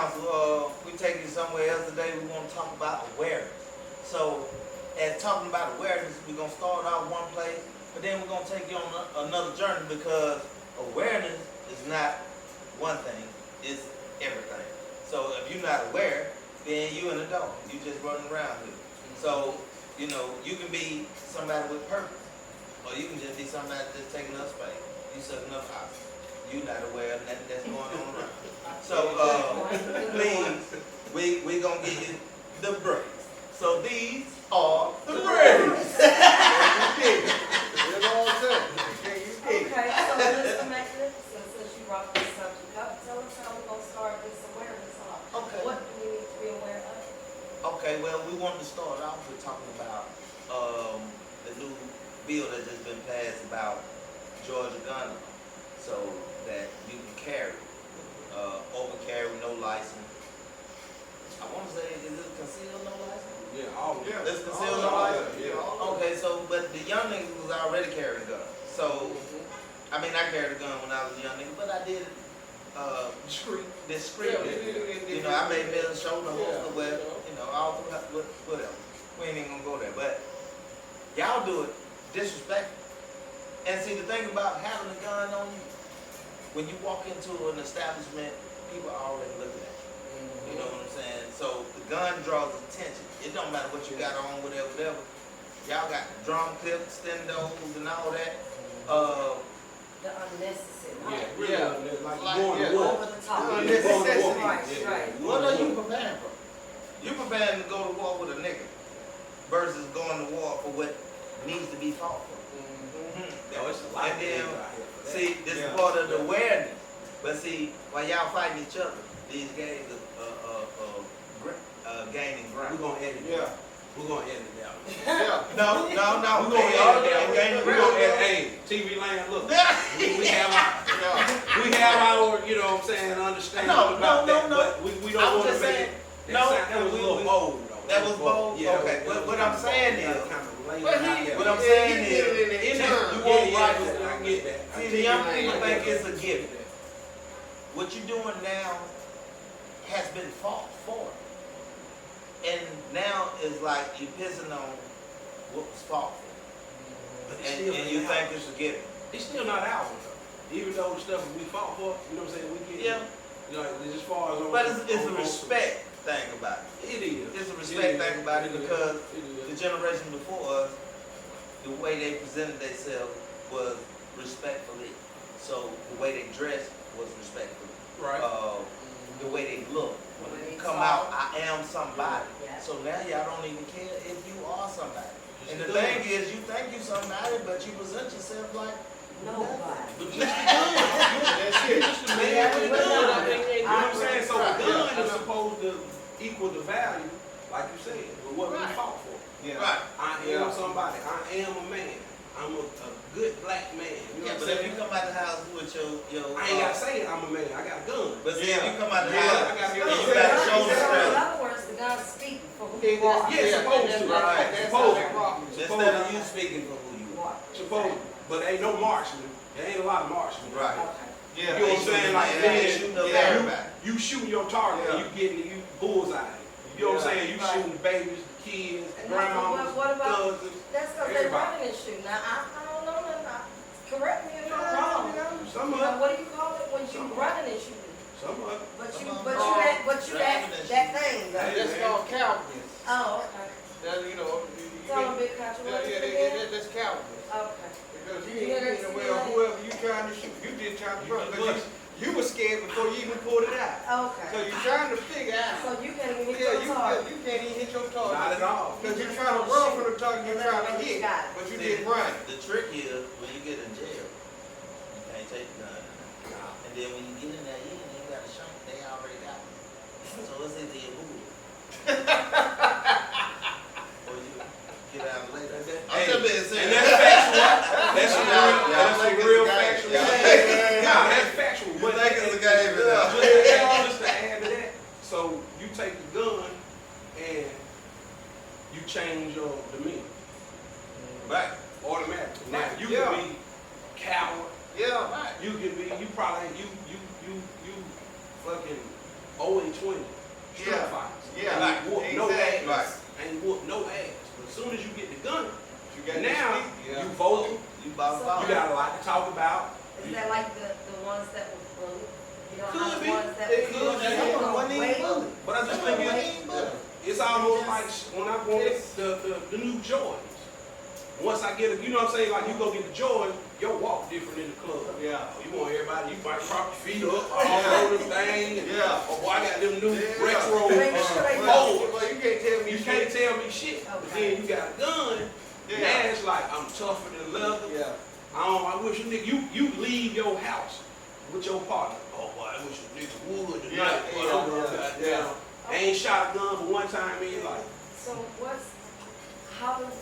council, we take you somewhere else today. We want to talk about awareness. So, as talking about awareness, we're gonna start out one place, but then we're gonna take you on another journey because awareness is not one thing; it's everything. So, if you're not aware, then you in the dog. You just running around here. So, you know, you can be somebody with purpose, or you can just be somebody that's taking up space. You sucking up oxygen. You're not aware of nothing that's going on around. So, please, we gonna give you the breaks. So these are the breaks. Okay, so Mr. Magnificent, since you brought this subject up, tell us how we're gonna start this awareness off. Okay. What do we need to be aware of? Okay, well, we wanted to start off with talking about the new bill that just been passed about Georgia gun law, so that you can carry, over carry with no license. I want to say, is it concealed no license? Yeah, all of it. It's concealed no license? Okay, so, but the young niggas was already carrying guns. So, I mean, I carried a gun when I was a young nigga, but I did it, discreetly. You know, I made middle shoulder holster, well, you know, all throughout, whatever. We ain't even gonna go there, but y'all do it disrespectful. And see, the thing about having a gun on you, when you walk into an establishment, people are already looking at you. You know what I'm saying? So the gun draws attention. It don't matter what you got on, whatever. Y'all got drum clips, stendos, and all that. The unnecessary. Like going to war. Over the top. Unnecessary. Right. What are you preparing for? You preparing to go to war with a nigga versus going to war for what needs to be fought for. No, it's a lot And of then, things out here for that. see, this is part of the awareness. But see, while y'all fighting each other, these games are gaining We're ground. gonna edit it. We're gonna edit it out. No. We're gonna edit it out. Gaining We're ground. gonna edit. Hey, TV land, look. We have our, you know what I'm saying, understanding No, about that, no. but we I don't was want to just make saying, it. no, That was a little bold, though. That was bold? Yeah. Okay, but what I'm saying is, what I'm is, saying is, you want want rights. right. I get that. see, the young people think it's a gift. What you're doing now has been fought for. And now it's like you're pissing on what was fought for. But it's And still you not think ours. it's a gift. It's still not ours, though. Even though the stuff that we fought for, you know what I'm saying, we get Yeah. You know, as far as But it's a respect thing about it. It is. It's a respect thing about it because it is. the generation before us, the way they presented themselves was respectfully. So the way they dressed was respectfully. Right. The way they look. When The way you they come talk. out, I am somebody. Yeah. So now y'all don't even care if you are somebody. Just And the do it. thing is, you think you somebody, but you present yourself like Nobody. But just the gun. You just the man with the gun. You know what I'm saying? So the gun is supposed to equal the value, like you said, with what we Right. fought for. Right. I am somebody. I am a man. I'm a good black man. You know Yeah, what but I'm if you saying? come out the house with your I ain't gotta say I'm a man. I got a gun. but see, if you come out the Yeah, house, I got a and gun. you got a shoulder So in strap. other words, the God's speaking for who you are. Yeah, supposed to. Right. Supposed to. Instead of you speaking for who you are. Supposed to. But ain't no marksman. There ain't a lot of marksmen. Right. Okay. You know what I'm saying? Like They then, shooting up yeah, everybody. you shooting your target and you getting you bullseye. You know what I'm saying? You Right. shooting the babies, the kids, And grandmas, what about- cousins. That's because they're running and shooting. Now, I don't know nothing. Correct me if I'm wrong. Some You of know, it. what do you call it when you running and shooting? Some of it. But you Some of that driving and that thing. though. Hey, That's called cowardice. Oh, okay. That, you know, Tell them big country. What you did? that's cowardice. Okay. Because you Yeah, ain't that's- well, whoever you trying to shoot, you just trying to run. Because you were scared before you even pulled it out. So Okay. you're trying to figure So out. you can't even hit Yeah, your target. you can't even hit your Not target. at all. Because you're trying to run from the target you're trying to hit, Got it. but you See, didn't run. The trick is when you get in jail, you can't take the gun. And then when you get in there, you ain't got a shank. They already got it. So it's either you move or you get out later. I'm Hey, just being And serious. that's factual. That's some Y'all real, that's think some it's real a game. factual. Y'all Yeah, that's factual. You But think it's a game, but no. just to add to that, so you take the gun and you change your demeanor Right. automatically. Now you Yeah. can be coward. Yeah. Right. You can be. You probably you fucking 0-20 street Yeah. fights. Yeah, Like whoop no exactly. ass. Ain't whoop no ass. But as soon as you get the gun, You got now this, you vocal, You about So- to you got a lot to talk about. Is that like the ones that were bullied? You don't Could have be. the ones that It were could be. bullied? Some wasn't even bullied. But I just Some think wasn't it, even bullied. it's almost like when I wanted the new Jordans. Once I get you know what I'm saying, like you go get the Jordan, your walk different in the club. Yeah. Oh, you want everybody, you might prop your feet up, all over the thing. Yeah. Oh boy, I got them new Yeah. retro Make sure they Lord. Well, you can't tell me You can't tell me shit. But Okay. then you got a gun. Yeah. Now it's like I'm tougher than leather. Yeah. I wish a nigga you leave your house with your partner. Oh boy, I wish a nigga would tonight. Yeah, Boy, I'm gonna goddamn. I ain't shot a gun but one time in his life. So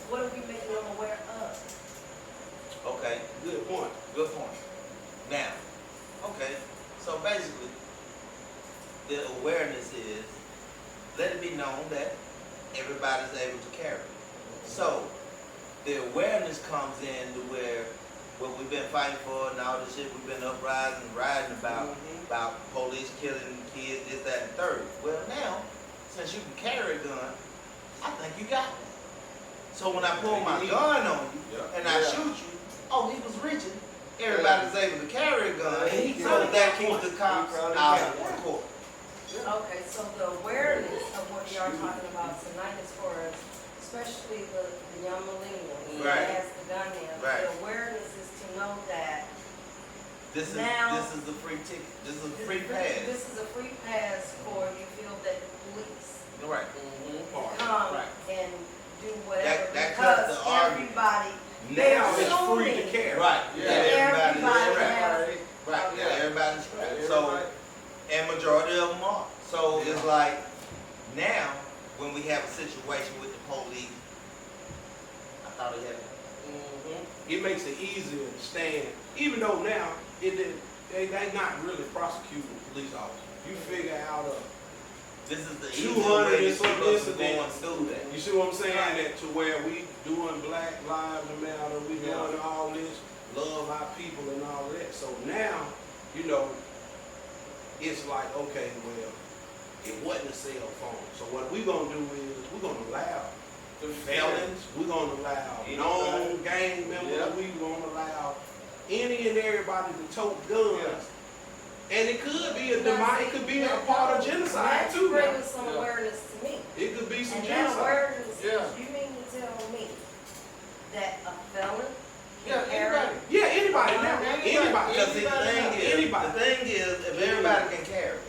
what are we making them aware of? Okay, Good point. good point. Now, okay, so basically, the awareness is, let it be known that everybody's able to carry. So, the awareness comes in to where what we've been fighting for and all this shit we've been uprising and riding about police killing kids, this, that, and third. Well, now, since you can carry a gun, I think you got one. So when I pull my gun on you Yeah. and I Yeah. shoot you, oh, he was reaching. Everybody's able to carry a gun, He so probably that got keeps one. the cops He probably out got of one. court. Okay, so the awareness of what we are talking about tonight as far as, especially the young millennials Right. that has the gun now. Right. The awareness is to know that This is Now- this is the free ticket. This is a free pass. this is a free pass for you feel that the police Right. come Right. and do whatever that cuts because the argument. everybody, Now it's Assuming- free to carry. Right. Yeah. Everybody's Everybody strapped. has- Right. Okay. Yeah. Everybody's strapped. Everybody. So, and majority of them are. So it's like now when we have a situation with the police, I thought he had. It makes it easier to stand, even though now they not really prosecuting police officers. You figure out This is the 200 easier way and to some keep us from incidents. going through that. you see what I'm saying? That to where we doing Black Lives Matter, we doing Yeah. all this, love our people and all that. So now, you know, it's like, okay, well, it wasn't a cell phone. So what we gonna do is we're gonna allow the felons, we're gonna allow known gang members, Yeah. we gonna allow any and everybody to tote guns. And it could be it could be a part of genocide that's too. now. bringing some Yeah. awareness to me. It could be some And that genocide. awareness is, Yeah. you mean to tell me that a felon Yeah, can carry? anybody. Yeah, anybody now. Anybody. Because see, Anybody. the thing is, if everybody can carry,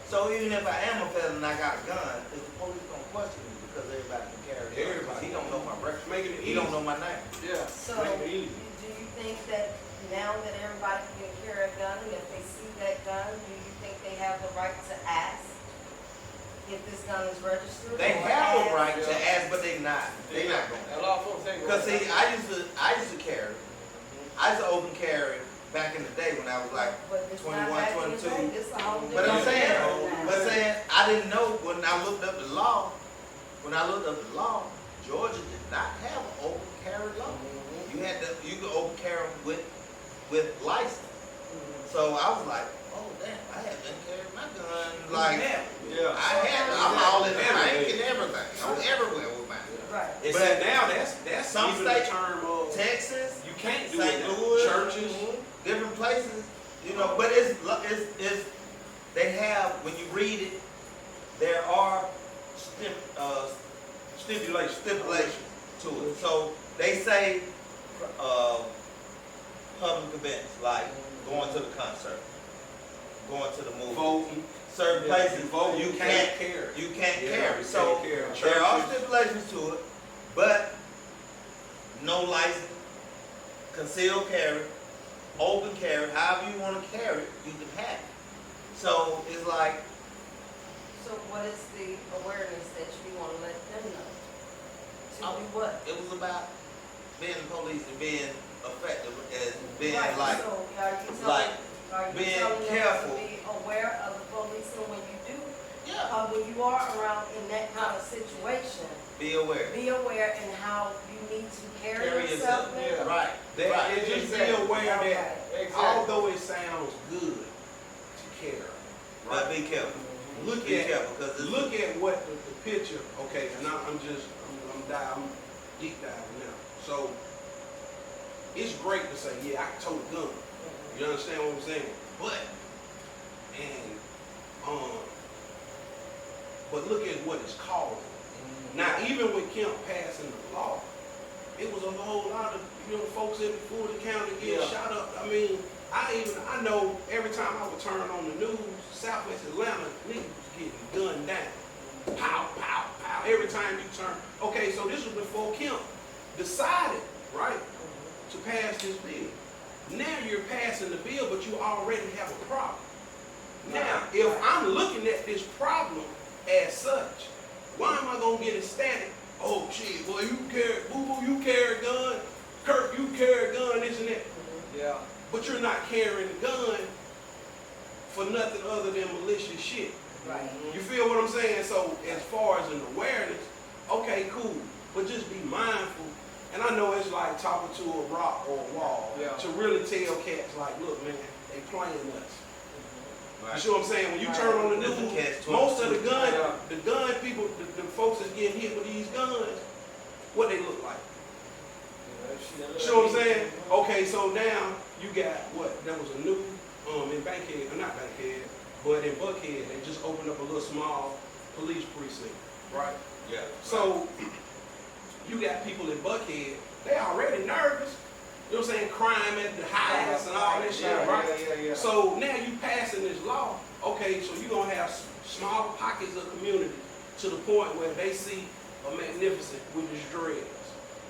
so even if I am a felon and I got a gun, is the police gonna question me because everybody can carry? a gun? Everybody. He don't know my record. Making it He easy. don't know my name. Yeah. So, Make it do easy. you think that now that everybody can carry a gun, and if they see that gun, do you think they have the right to ask if this gun is registered? They or have a ask- right to ask, but they not. They not going. A lot of folks think. Because see, I used to carry. I used to open carry back in the day when I was like, But it's not 21, back in the 22. day. This is a whole but I'm different saying, era now. I didn't know when I looked up the law. When I looked up the law, Georgia did not have an open carry law. You could open carry with license. So I was like, oh damn, I haven't been carrying my gun. Like, Yeah. I'm all in the bank and everything. I'm everywhere with mine. Right. It's But now that's some even the states- term of Texas, you can't do St. it now. Louis, Churches. different places, you know, but it's they have, when you read it, there are stipulations to it. So they say public events like going to the concert, going to the movie, Voting. certain Yeah, places you vote, you can't carry. you can't Yeah, carry. you So can't carry. there are Churches. stipulations to it, but no license, concealed carry, open carry, however you want to carry it, you can have it. So it's like, So what is the awareness that you want to let them know? To do what? it was about being the police and being effective as being Right, like, so like, are you being telling them careful. to be aware of the police and when you do, yeah, when you are around in that kind of situation, be aware. be aware in how you need to carry Carry yourself yourself. now? Right. That Right. it just be Exactly. aware that Okay. Exactly. although it sounds good to carry, But be careful. look Be at careful, 'cause it's- look at what the picture. Okay, and I'm deep diving now. So it's great to say, yeah, I can tote a gun. You understand what I'm saying? But look at what it's causing. Now, even with Kemp passing the law, it was a whole lot of folks in Fulton County getting shot up. I mean, I know every time I would turn on the news, Southwest Atlanta, niggas was getting gunned down. Pow, pow, pow. Every time you turn. Okay, so this was before Kemp decided, right, to pass this bill. Now you're passing the bill, but you already have a problem. Now, if I'm looking at this problem as such, why am I gonna get ecstatic? Oh shit, boy, you carry, boo-boo, you carry a gun, Kirk, you carry a gun, this and that. Yeah. But you're not carrying a gun for nothing other than malicious shit. Right. You feel what I'm saying? So as far as an awareness, okay, cool, but just be mindful. And I know it's like talking to a rock or a wall to really tell cats like, look, man, they playing us. You see what I'm saying? When you turn on the news, most of the gun people, the folks that's getting hit with these guns, what they look like. You see what I'm saying? Okay, so now you got what? There was a new in Bankhead, not Bankhead, but in Buckhead, they just opened up a little small police precinct, right? Yeah. So you got people in Buckhead, they already nervous. You know what I'm saying? Crime at the highest and all that shit, right? Yeah. So now you passing this law, okay, so you're going to have small pockets of community to the point where they see a magnificent with his dreads.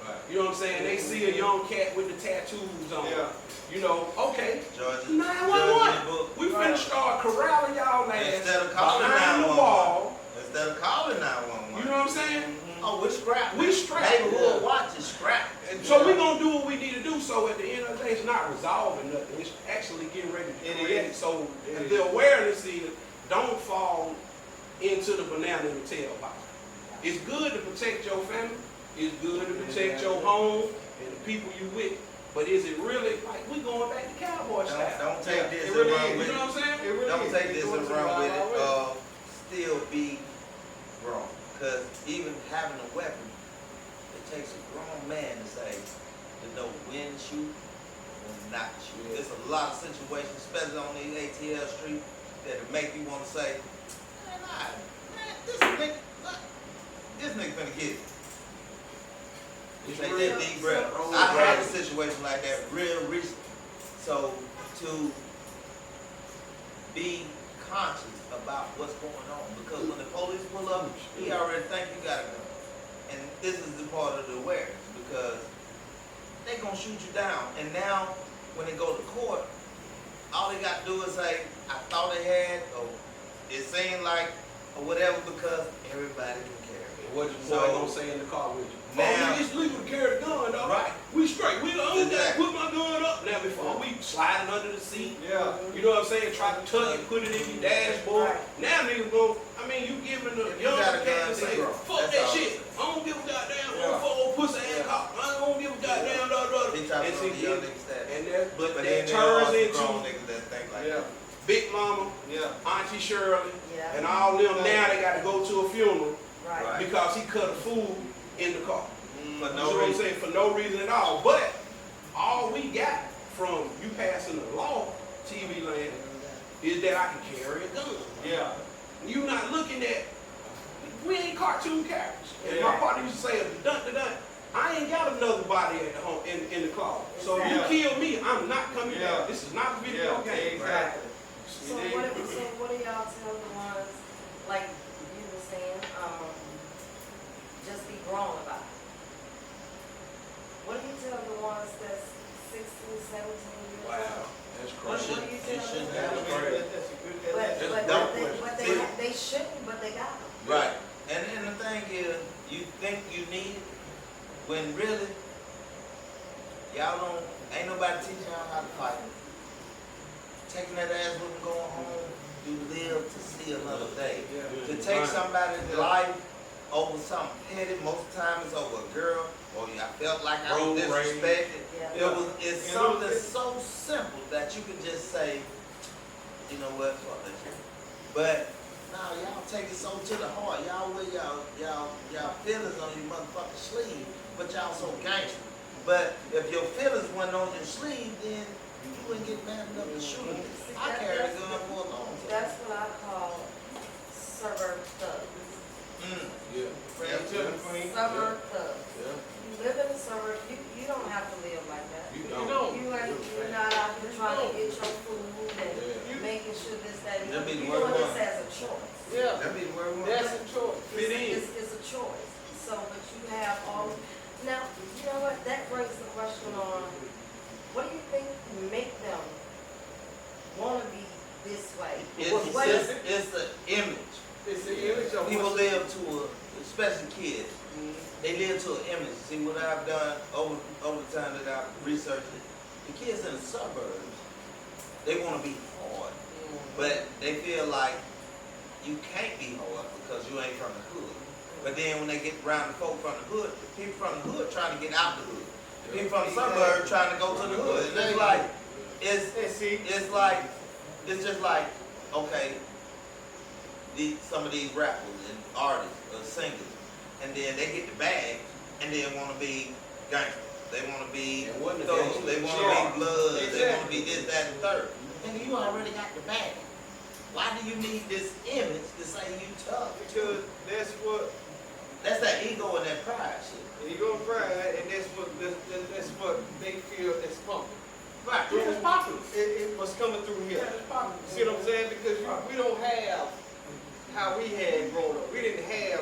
Right. You know what I'm saying? They see a young cat with the tattoos on. Yeah. You know, okay, Georgia, 911. We finna start corralling y'all ass Instead of calling behind the 911. wall. Instead of calling 911. You know what I'm saying? Oh, we're scrapped. We scrapped. Neighborhood watch is scrapped. And so we're going to do what we need to do. So at the end of the day, it's not resolving nothing. It's actually getting ready to create it. So the awareness is, don't fall into the banana in the tailpipe. It's good to protect your family. It's good to protect your home and the people you with. But is it really, like, we going back to cowboy style? Don't take this It and really run is. with You know it. what I'm saying? It really Don't is. take It's this going and to run the with wild it. west. Still be wrong. Because even having a weapon, it takes a grown man to say, to know when to shoot and not to shoot. There's a lot of situations, especially on the ATL street, that it make you want to say, man, this nigga finna get it. You take that deep breath. I had a situation like that real recently. So to be conscious about what's going on, because when the police pull up, he already think you got a gun. And this is the part of the awareness, because they gonna shoot you down. And now, when they go to court, all they got to do is say, I thought they had, or it seemed like, or whatever, because everybody can carry it. What your boy gonna say in the car with you? Now- Oh, it's legal to carry the gun, dog. Right. We straight. We don't Exactly. put my gun up. Now before we sliding under the seat. Yeah. You know what I'm saying? Try to tuck it, put it in your dashboard. Right. Now niggas go, I mean, you giving the If you young got a cat gun, to say, be grown. fuck That's that all. shit. I don't give a goddamn Yeah. fuck old pussy ass cop. I don't give a goddamn blah. He talking And about see, the young niggas that, and that, but that then there turns are into grown niggas that think like Yeah. that. Big Mama, Yeah. Auntie Shirley, Yeah. and all them now they gotta go to a funeral Right. Right. because he cut a fool in the car. For You know no what I'm reason. saying? For no reason at all. But all we got from you passing the law, TV land, is that I can carry a gun. Yeah. You not looking at, we ain't cartoon characters. And my Yeah. partner used to say, dun. I ain't got another body at the home in the closet. So if Exactly. you kill me, I'm not coming Yeah. back. This is not a video Yeah. game. Exactly. So what do y'all tell the ones, like you were saying, just be grown about it? What do you tell the ones that's 16, 17 years old? Wow, that's What crazy. do you It tell shouldn't them? have crazy. That's a good, But dumb they shouldn't, but they got them. Right. And then the thing is, you think you need it, when really, y'all don't, ain't nobody teaching y'all how to fight. Taking that ass with them, going home, you live to see another day. To take somebody's life over something petty, most of the time it's over a girl, or I felt like I was Road rage. disrespected. Yeah. It's Yeah. something so simple that you can just say, you know what, fuck that shit. But, nah, Nah, y'all take it so to the heart. Y'all wear y'all feelings on your motherfucking sleeve, but y'all so gangster. But if your feelings wasn't on your sleeve, then you wouldn't get mad enough to shoot a nigga. I carried a gun for a long time. That's what I call suburban thugs. Yeah. Friend to the queen. Suburban thugs. Yeah. You live in the suburbs, you don't have to live like that. You You don't. don't. You're not out here trying to get your food and Yeah. making sure this, that, and the That'd other. be You're the doing word this as a choice. Yeah, That'd be the word one. that's a choice. Fit in. It's a choice. So, but you have all, now, you know what, that brings the question on, what do you think make them wanna be this way? What is it? It's the image. It's the image of People what's- live to especially kids, they live to an image. See what I've done over the time that I've researched it. The kids in the suburbs, they want to be hard, but they feel like you can't be hard because you ain't from the hood. But then when they get around the folk from the hood, the people from the hood trying to get out the hood. The people from the suburbs trying to go to the hood. And it's like, And see, it's just like, okay, some of these rappers and artists or singers, and then they get the bag and then want to be gangsters. They want to be And wasn't thugs. gangster. They want to Sure. be bloods. They want to Exactly. be this, that, and the third. And you already got the bag. Why do you need this image to say you tough? because that's what That's that ego and that pride shit. you go pride, and that's what they feel is pumping. Right. It's popular. It was coming through here. Yeah, it's popular. See what I'm saying? Because we don't have how we had grown up. We didn't have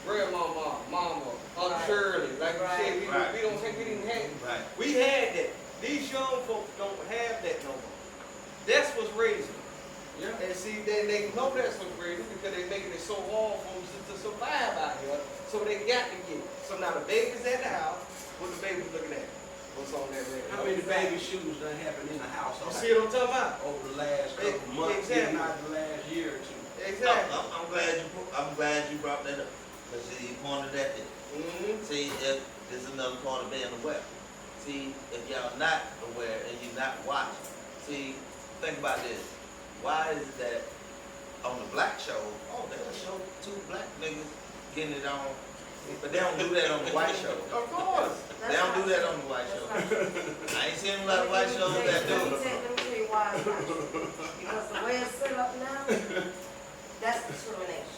grandmama, mama, Aunt Right. Shirley, like you Right. said. Right. We didn't have. Right. We had that. These young folks don't have that no more. That's what's raising. Yeah. And see, they know that's what's raising because they're making it so hard for them to survive out here. So they got to get it. So now the baby's at the house. What the baby's looking at? What's on that radio? How many baby shootings done happened in the house You see what I'm talking about? over the last couple months, Exactly. if not the last year or two? Exactly. I'm glad you brought that up. Cause see, you pointed at it. Mm-hmm. See, if there's another part of being aware. See, if y'all not aware and you're not watching, see, think about this. Why is it that on the black show, they'll show two black niggas getting it on, but they don't do that on the white show. Of course. They don't do that on the white show. I ain't seen a lot of white shows that do it. Let me tell you why it's not true. Because the way it's set up now, that's discrimination.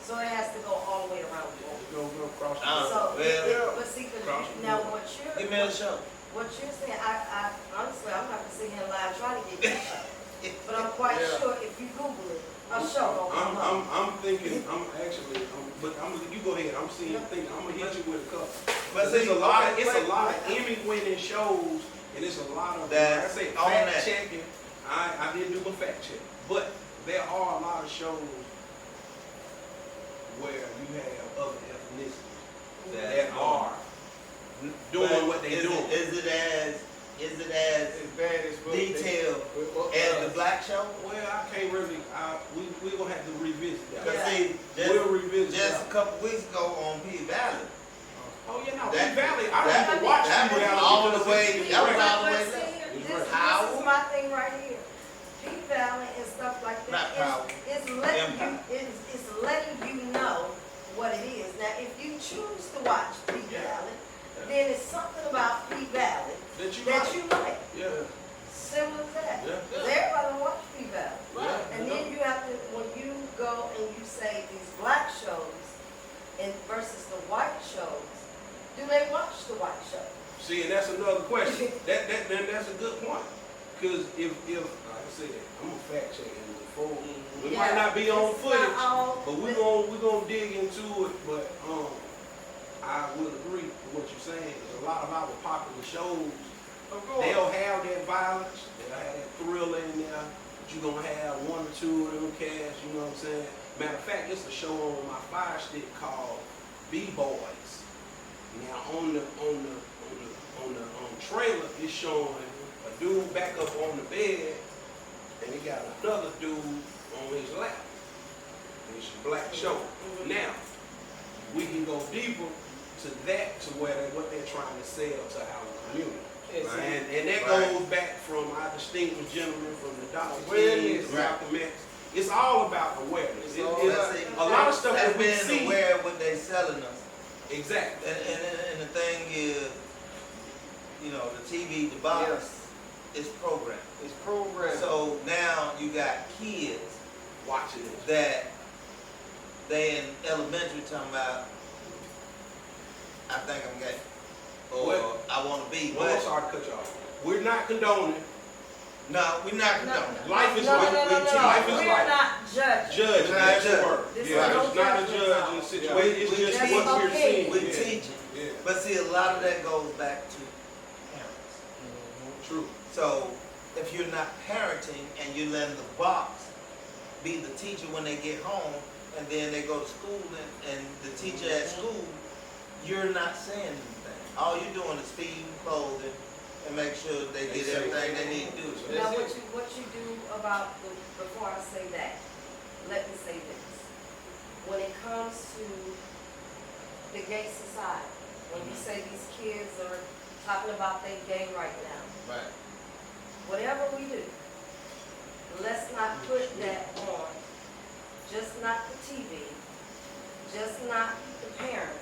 So it has to go all the way around the board. Go across the Uh, So, well, but see, 'cause cross you- the now board. Give me a show. what you're saying, I honestly, I'm not gonna sit here live trying to get this show. But I'm quite Yeah. sure if you Google it, a show will come up. I'm thinking, but you go ahead, I'm thinking, I'm gonna hit you with a couple. But There's see, a lot, okay, it's a wait. lot of Emmy-winning shows, and it's a lot of, like That- I say, on fact that. checking. I didn't do my fact check, but there are a lot of shows where you have other ethnicities that are doing what they doing. Is it as As bad as what they- detailed what as the us. black show? Well, I can't really, we gonna have to revisit that. Cause Yeah. see, We'll revisit just that. a couple weeks ago on P Valley, Oh, yeah, no, that- P-Valley, I don't that- have to watch that P was Valley. all because the way- it's- that was it's all the way But left. see, It's this Power. is my thing right here. P Valley and stuff like Not that, power. it's letting you, Impact. it's letting you know what it is. Now, if you choose to watch P Valley, then it's something about P Valley That you that like. you like. Yeah, Simple as that. Yeah. Because everybody watch P Valley. right. And then you have to, when you go and you say these black shows and versus the white shows, do they watch the white show? See, and that's another question. That's a good point. Because if, like I said, I'm a fact check and before, we might Yeah, not be on it's footage, not all- but we're gonna dig into it. But I would agree with what you're saying. There's a lot of our popular shows. Of course. They'll have that violence, they'll have that thriller in there, but you're gonna have one or two of them cats, you know what I'm saying? Matter of fact, it's a show on my Fire Stick called B-Boys. Now on the trailer, it's showing a dude back up on the bed, and he got another dude on his lap. It's a black show. Now, we can go deeper to that, to what they're trying to sell to our community. And see, And that Right. goes back from our distinguished gentleman from the Dr. Where King, is- Malcolm X, It's all about awareness. It's all about- A lot of stuff that we being see. aware of what they selling us. Exactly. And the thing is, you know, the TV, the box, Yes. is programmed. It's programmed. So now you got kids Watching it. that they in elementary talking about, I think I'm gay, or Well, I want to be. Well, I'm But sorry to cut you off. We're not condoning. no, we're not condoning. Life is No, life. no, no, no, Life no. is We're life. not judging. Judge, We're that's not the judging. word. This Yeah, is no it's not a judgment judge zone. in the situation. It's We just just what we're okay. seeing. We're Yeah. teaching. Yeah, But see, a lot of that goes back to parents. true. So if you're not parenting and you're letting the box be the teacher when they get home, and then they go to school and the teacher at school, you're not saying anything. All you're doing is feeding, clothing, and make sure they They get say- everything they need to do. Now, That's what you do about before I say that, let me say this. When it comes to the gay society, when you say these kids are talking about they gay right now, Right. whatever we do, let's not put that on, just not the TV, just not the parents,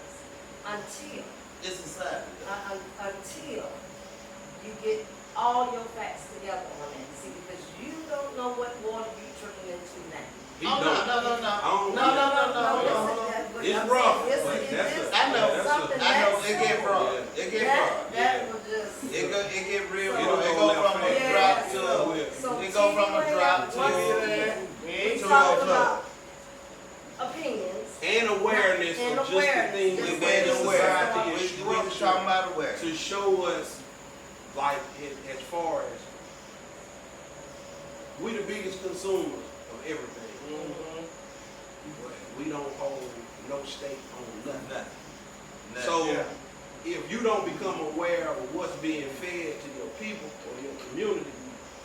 until It's society. until you get all your facts together on that. See, because you don't know what water you're trickling into now. He Oh, don't. no. I don't No, get it. no. It's I'm rough, saying, this but is- that's this a- I know. is something I know, that's it get simple. broad. It get broad. That will just. It get real So- broad. It It'll go go from left a hand. drop Yeah, to so- a, So it go from a TV drop land, to once a, again, we to talking a about opinions. And awareness And of just the awareness. things Just we that been Just aware. society is We just structured talking about aware. to show us, like, as far as we the biggest consumers of everything. Mhm. But we don't hold no stake on nothing. Nothing. So Yeah. if you don't become aware of what's being fed to your people or your community,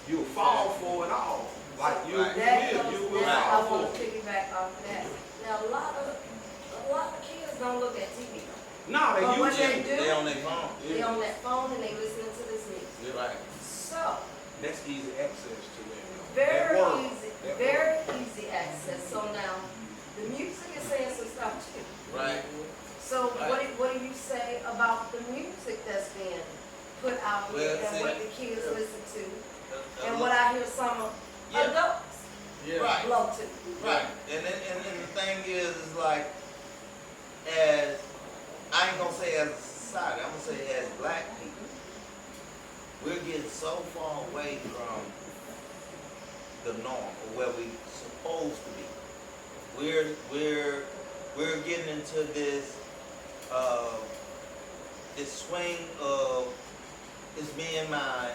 you'll fall for it all. Like you Right. will That I fall want for to it. piggyback off that. Now, a lot of kids don't look at TV. No, But they what use they it. do- They on their phone. They on that phone and they listening to this music. Right. So, That's easy access to that. very That world. easy, That very easy access. So now, the music is saying some stuff too. Right. So Right. what do you say about the music that's being put out here Well, and see- what the kids listen to? Uh, And what I hear some Yeah. adults Yeah. Right. blow to. Right, and the thing is like, as, I ain't gonna say as a society, I'm gonna say as black people, we're getting so far away from the norm, or where we supposed to be. We're getting into this, this swing of, it's me and mine.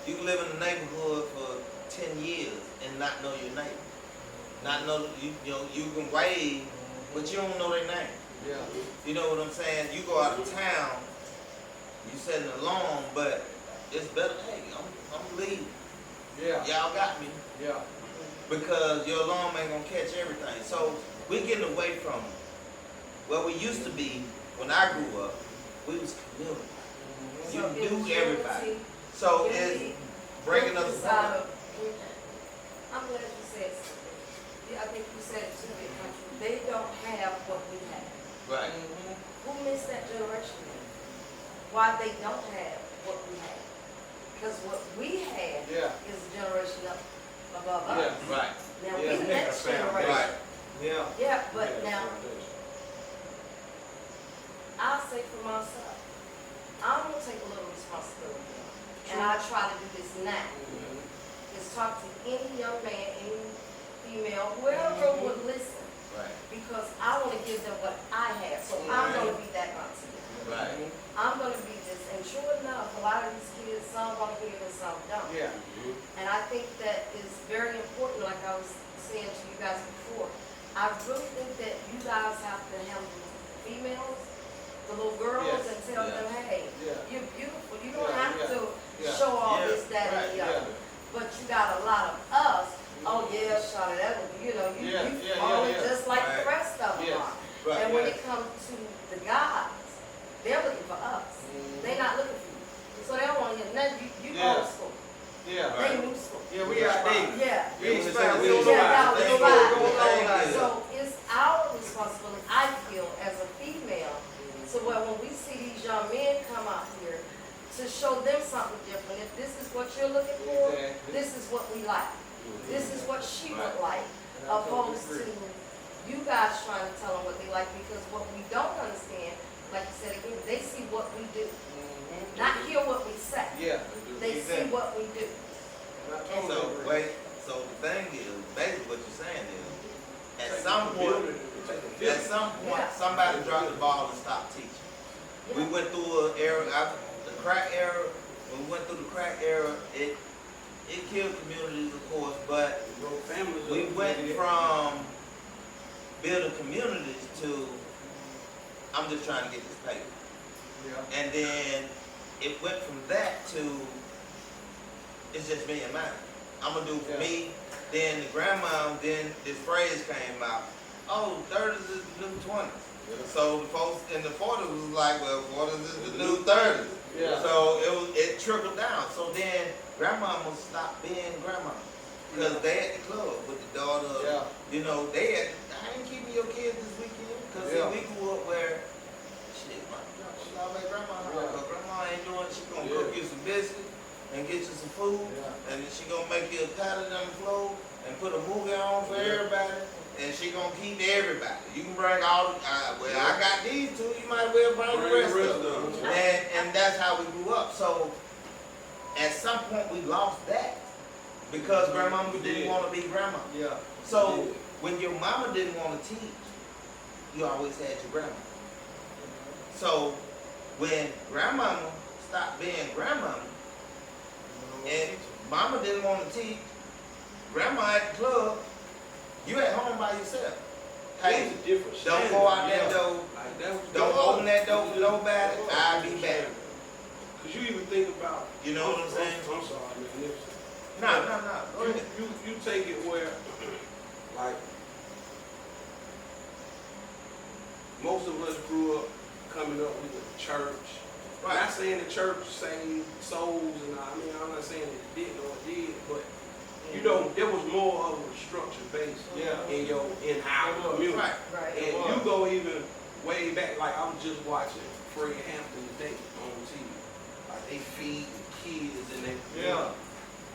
You can live in a neighborhood for 10 years and not know your neighbor. Not know, you know, you can wave, but you don't know their name. Yeah. You know what I'm saying? You go out of town, you set an alarm, but it's better, hey, I'm leaving. Yeah. Y'all got me. Yeah. Because your alarm ain't gonna catch everything. So we're getting away from where we used to be when I grew up. We was community. You So do it was everybody. unity, So unity, it's breaking us inside apart. of- I'm glad you said something. Yeah, I think you said it too, Big Country. They don't have what we have. Right. Who missed that generation then? Why they don't have what we have? Because what we had Yeah. is a generation up above Yeah. us. Right. Now, Yeah. we the next generation. Right. Yeah. Yeah, but now, I'll say for myself, I'm gonna take a little responsibility. And I try to do this now. Is talk to any young man, any female, whoever would listen. Right. Because I wanna give them what I have. So I'm gonna be that auntie. Right. I'm gonna be this, and true enough, a lot of these kids, some wanna hear and some don't. Yeah. And I think that is very important, like I was saying to you guys before. I really think that you guys have to handle females, the little girls, Yes. and tell Yeah. them, hey, Yeah. you're beautiful. You don't Yeah, have yeah, to yeah. show all Yeah, this, that, and right, the Yeah. other. But you got a lot of us, oh yeah, Charlotte, that would, you know, you Yeah, yeah, yeah, falling yeah. just like the Right. rest of them Yes. are. Right. And when yes. it comes to the guys, they're looking for us. They're not looking for you. So they don't want to hear nothing, you Yeah. old school. Yeah, They neutral. yeah, we out there. Yeah. We ain't spy, we Yeah, don't know yeah, about it. yeah, They yeah. know what's going on out there. So it's our responsibility, I feel, as a female, so when we see these young men come out here, to show them something different. If this is what you're looking for, Exactly. this is what we like. This is what she would like, And I totally opposed to agree. you guys trying to tell them what they like, because what we don't understand, like you said again, they see what we do, Mhm. not hear what we say. Yeah. They see Exactly. what we do. And I totally So, agree. wait, so the thing is, basically what you're saying is, at some point, Yeah. somebody dropped the ball and stopped teaching. We Yeah. went through an era, the crack era, when we went through the crack era, it killed communities, of course, but we went from building communities to, I'm just trying to get this paper. Yeah. And then it went from that to, it's just me and mine. I'm gonna do it for Yeah. me, then the grandma, then this phrase came out, oh, 30s is the new 20s. So the folks in the 40s was like, well, 40s is the new 30s. Yeah. So it trickled down. So then grandma must stop being grandma. Because they at the club with the daughter, Yeah. you know, I ain't keeping your kids this weekend. Because Yeah. we grew up where, shit, she always grandma. Yeah. Her grandma ain't doing, she gonna Yeah. cook you some biscuits and get you some food. Yeah. And then she gonna make you a pallet on the floor and put a movie on for Yeah. everybody. And she gonna keep everybody. You can bring all, well, I got these two, you might as well bring the rest of them. And that's how we grew up. So at some point we lost that because grandmama didn't Yeah. want to be grandma. Yeah. So when your mama didn't want to teach, you always had your grandma. So when grandmama stopped being grandmama and mama didn't want to teach, grandma at the club, you at home by yourself. Hey, don't go out that door. Don't open that door for nobody. I'll be back. Cause you even think about, You know what I'm saying? I'm sorry, man. No. Go ahead. You take it where, like, most of us grew up coming up with the church. I'm not saying the church saved souls, and I'm not saying it didn't or it did, but you know, there was more of a structure based Yeah. in our community. Right. Right. And you go even way back, like I was just watching Fred Hampton today on TV. Like they feed the kids and they, Yeah.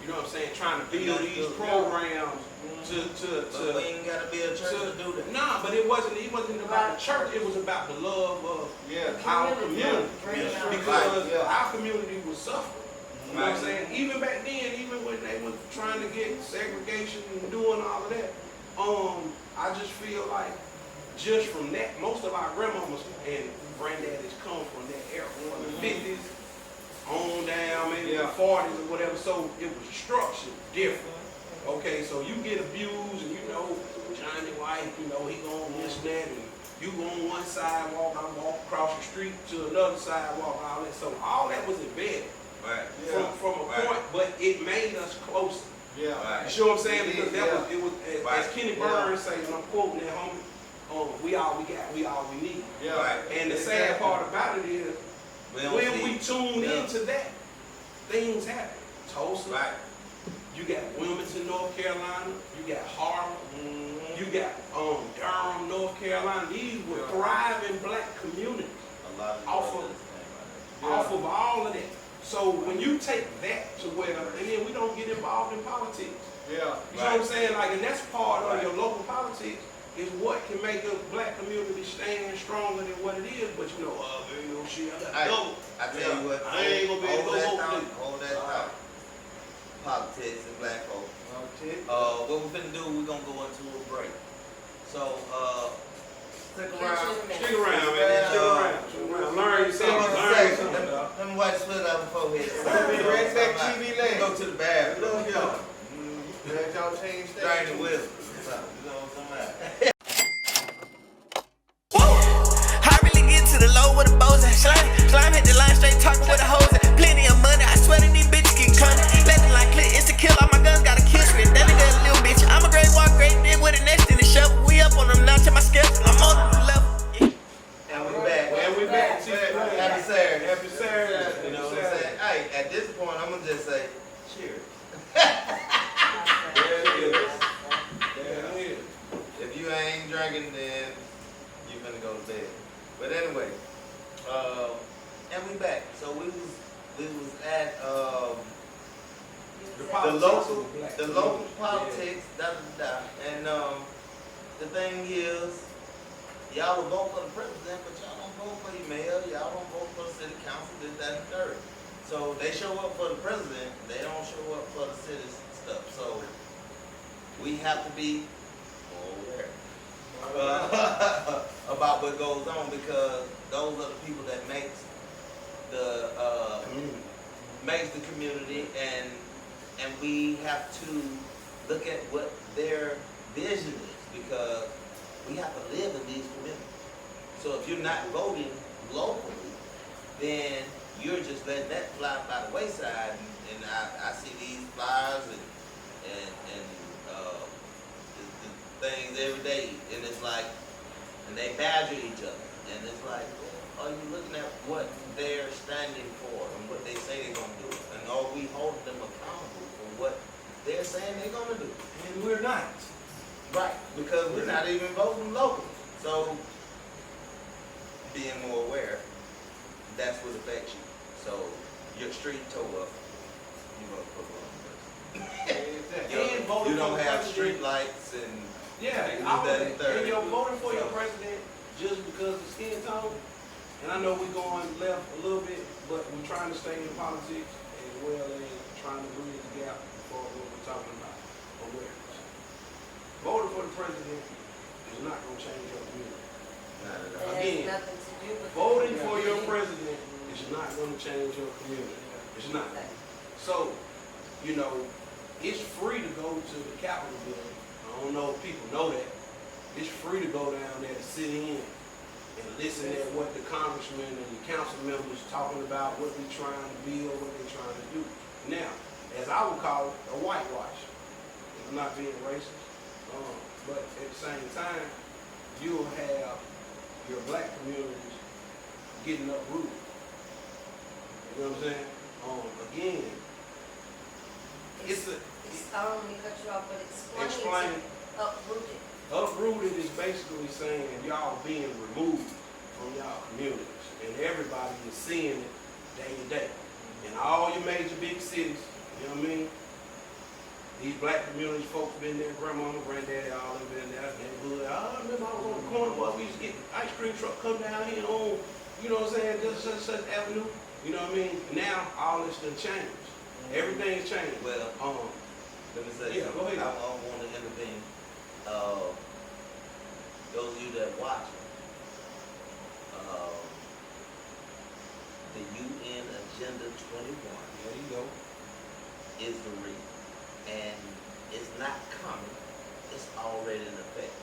you know what I'm saying, trying to build these programs But we ain't gotta be a church to do that. Nah, but it wasn't about the church, it was about the love of Yeah. our community. Bring it out. Because Yeah. our community was suffering. You know what I'm Right. saying? Even back then, even when they were trying to get segregation and doing all of that, I just feel like just from that, most of our grandmamas and granddaddies come from that era, from the 50s on down, maybe the Yeah. 40s or whatever. So it was structured different. Okay, so you get abused and you know Johnny White, you know, he going this, that, and you go on one sidewalk, I walk across the street to another sidewalk, all that. So all that was embedded. Right. Yeah. From a Right. point, but it made us closer. Yeah. Right. You see what I'm saying? It Because is, that yeah. was, as Right. Kenny Yeah. Burns say, and I'm quoting that homie, we all we got, we all we need. Yeah. Right. And the sad part about it is, don't when see- we tune Yeah. into that, things happen. Tulsa, Right. you got Wilmington, North Carolina, you got Harlem, Mhm. you got Durham, North Carolina. These were Yeah. thriving black communities A lot of Off brothers of- came out off of all of that. So when you take that to where, and then we don't get involved in politics. Yeah. You know what I'm saying? Like, and that's part of your local politics is what can make a black community stand stronger than what it is. But you know, man, you know, shit, I got Hey, double. I tell you what, I ain't gonna be able to hold that go thought, home. hold that thought. Politics and black folk. Okay. What we're gonna do, we're gonna go into a break. So, stick Catch you around. in a minute. Stick around, man. Stick around. Stick around. Learn yourself. Learn something. Let me watch split out the forehead. We'll be right back, TV Land. Go to the bathroom. Look, y'all. Glad y'all changed that. Drain the wheel. You know what I'm saying? I really get to the low with the bows and slime hit the line straight talking with the hoes and plenty of money. I swear that these bitches get cunning. Letting like clip, it's a kill. All my guns got a kiss with that nigga a little bitch. I'm a great walk, great dick with a nest in the shovel. We up on them now to my skills. I'm on the new level. And we back. And we back. Happy Saturday. Happy Saturday. You know what I'm saying? Hey, at this point, I'm gonna just say, cheers. you ain't drinking, then you're gonna go to bed. But anyway, and we back. So we was at The the politics local of the black the local community. politics, and the thing is, y'all will vote for the president, but y'all don't vote for your mayor, y'all don't vote for the city council, this, that, and the third. So they show up for the president, they don't show up for the city stuff. So we have to be aware about what goes on, because those are the people that makes the community, and we have to look at what their vision is, because we have to live in these communities. So if you're not voting locally, then you're just letting that fly by the wayside. And I see these flyers and the things every day, and it's like, and they badger each other, and it's like, are you looking at what they're standing for and what they say they're gonna do, and are we holding them accountable for what they're saying they're gonna do? And we're not. Right, because we're not even voting locally. So being more aware, that's what affects you. So your street tore up, you gonna put one And voting you don't for the have president. street lights and Yeah, and I that and third. and you're voting for your So- president just because of skin tone. And I know we're going left a little bit, but we're trying to stay in politics as well as trying to bridge the gap for what we're talking about, awareness. Voting for the president is not going to change your community. Not at It all. has Again, nothing to do with. the Voting for your community. president is not going to change your community. It's not. So, you know, it's free to go to the Capitol building. I don't know if people know that. It's free to go down there to sit in and listen at what the congressmen and the council members talking about, what they're trying to build, what they're trying to do. Now, as I would call it, a whitewash. I'm not being racist, but at the same time, you'll have your black communities getting uprooted. You know what I'm saying? Again, it's a I don't mean to cut you off, but explain Explain. uprooted. uprooted is basically saying y'all being removed from y'all communities, and everybody is seeing it day to day. In all your major big cities, you know what I mean? These black communities, folks been there, grandmama, granddaddy, all them been there, neighborhood. I remember I was on the corner, boy, we used to get ice cream truck come down here on, you know what I'm saying, just such avenue. You know what I mean? Now all this done changed. Everything's changed. Well, let me say Yeah, something. go ahead. I don't want to intervene. Those of you that watch the UN Agenda 21 There you go. is the reason. And it's not coming, it's already in effect.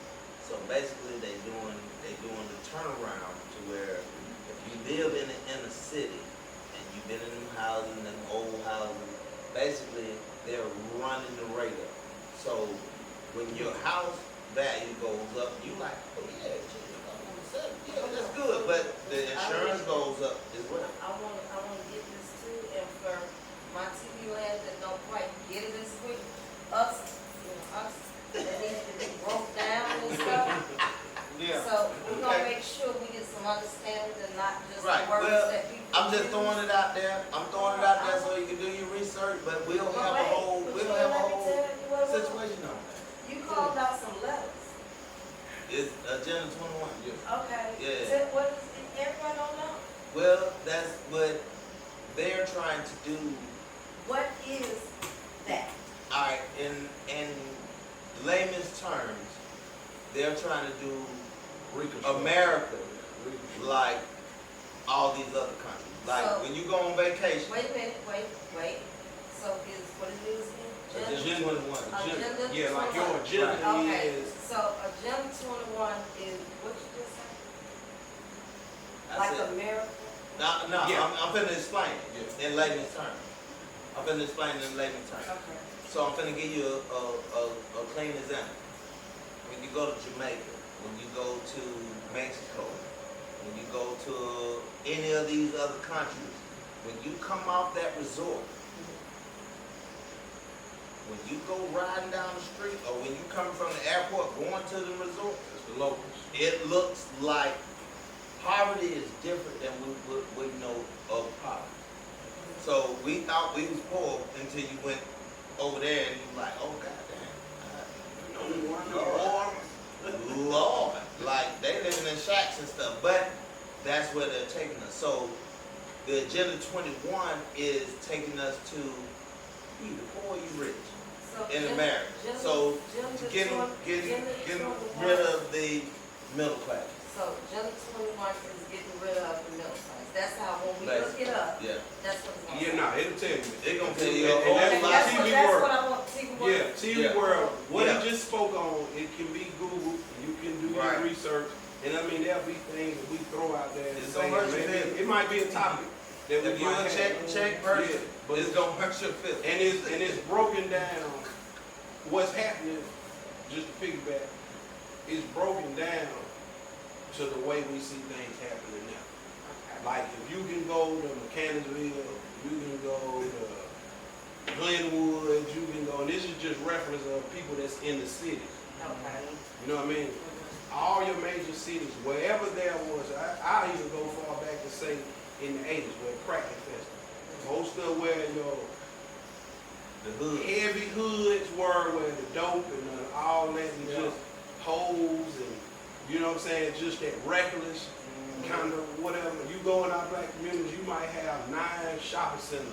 So basically they're doing the turnaround to where if you live in the inner city and you've been in them houses, them old houses, basically they're running the rate up. So when your house value goes up, you like, oh yeah, yeah, that's good, but the insurance goes up as well. I wanna get this too, and for my TV land that don't quite get it as quick, us that needs to be broke down and stuff. Yeah. So we're gonna Okay. make sure we get some understanding and not just Right, words well, that people. I'm just use. throwing it out there. I'm throwing it out there so you can do your research, but we'll But have a wait, whole, but we'll you have a let me whole tell you what was- situation on that. You called out some letters. It's Agenda 21. Okay. Yeah. So what is it? Everyone don't know. Well, that's what they're trying to do. What is that? All right, in layman's terms, they're trying to do America like all these other countries. Like So- when you go on vacation, Wait a minute, wait. So is, what it is again? Agenda 21. Agenda Yeah, like your 21. agenda Okay, is, so Agenda 21 is, what you just said? I Like said- America? No, Yeah. I'm finna explain it Yeah. in layman's terms. I'm finna explain it in layman's terms. Okay. So I'm finna give you a clean example. When you go to Jamaica, when you go to Mexico, when you go to any of these other countries, when you come off that resort, when you go riding down the street or when you coming from the airport going to the resort, It's the locals. it looks like poverty is different than we know of poverty. So we thought we was poor until you went over there and you was like, oh goddamn, Lord, like they living in shacks and stuff. But that's where they're taking us. So the Agenda 21 is taking us to you poor, you rich So in Agenda- America. Agenda- So Agenda getting 21 rid of the middle class. So Agenda 21 is getting rid of the middle class. That's how, when we look Basically. it up, Yeah. that's what it's gonna Yeah, say. nah, it'll tell you. They gonna tell you a And whole that's And lot. that's what, TV that's world. what I want TV world. Yeah, TV Yeah. world. What Yeah. he just spoke on, it can be Google. You can do Right. your research, and I mean there'll be things that we throw out there. And It's say, gonna hurt your maybe feelings. it might be a topic that we If you're might a have. check person, Yeah, but it's gonna hurt your feelings. and it's broken down. What's happening? Just to piggyback, it's broken down to the way we see things happening now. Like if you can go to Mechanicsville, you can go to Glenwood, you can go, and this is just reference of people that's in the city. Okay. You know what I mean? All your major cities, wherever there was, I even go far back to say in the 80s where crack infested. Most of where your The hood. heavy hoods were, where the dope and all that, and just holes and, you know what I'm saying, just that reckless kind of whatever. You go in our black communities, you might have 9 shopping centers,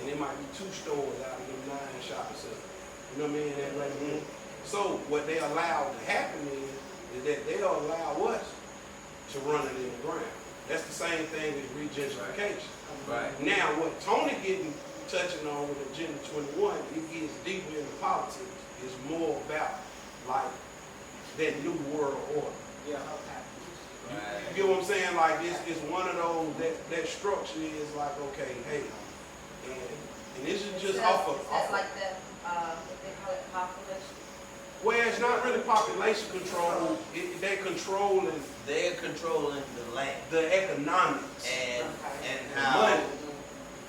and there might be 2 stores out of them 9 shopping centers. You know what I mean? That black community. So what they allow to happen is that they don't allow us to run it in the ground. That's the same thing as regentrification. Right. Now, what Tony touching on with Agenda 21, it gets deeper into politics. It's more about like that new world order. Yeah. You get what I'm saying? Like it's one of those that structure is like, okay, hey, and this is just off of like that, what they call it, population? well, it's not really population control. They're controlling They're controlling the land the economics, and the how money,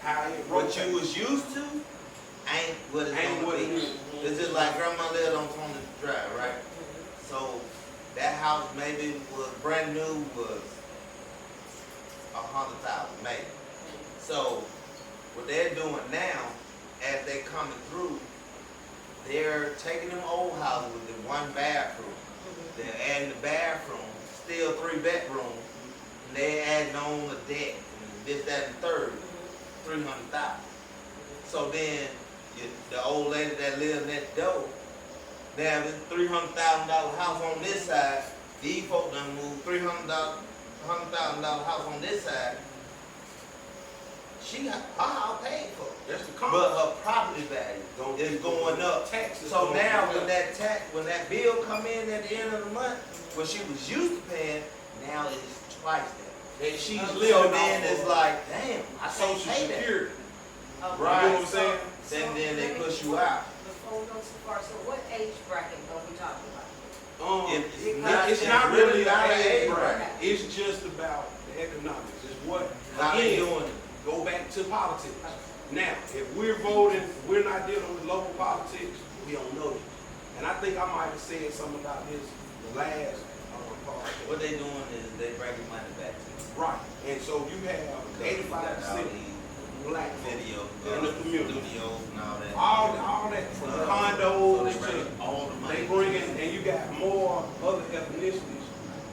how it what rotates. you was used to ain't what it's Ain't gonna what be. it is. It's just like grandma lived on Tony Drive, right? So that house maybe was brand new was 100,000 maybe. So what they're doing now, as they coming through, they're taking them old houses with the 1 bathroom. They're adding the bathroom, still 3 bedrooms, and they're adding on a deck and this, that, and third, 300,000. So then the old lady that lives next door, they have this $300,000 house on this side. These folks done moved $100,000 house on this side. She got her house paid for, That's the but concept. her property value is going up. Taxes. So going now up. when that bill come in at the end of the month, what she was used to paying, now it's twice that. and she's So living then off it's of like, damn, I can't Social pay that. Security. Okay. Right. You know what I'm saying? Then they push you out. Before we go too far, so what age bracket are we talking about? It's not really not an an age age bracket. bracket. It's just about the economics. It's what, How they again, doing it? go back to politics. Now, if we're voting, we're not dealing with local politics, we don't know this. And I think I might have said something about this the last part. What they doing is they bringing money back to you. Right. And so you have 85% black Video, in the community. studios and all that. All that from So condos they to bring all the money. they bring in, and you got more other ethnicities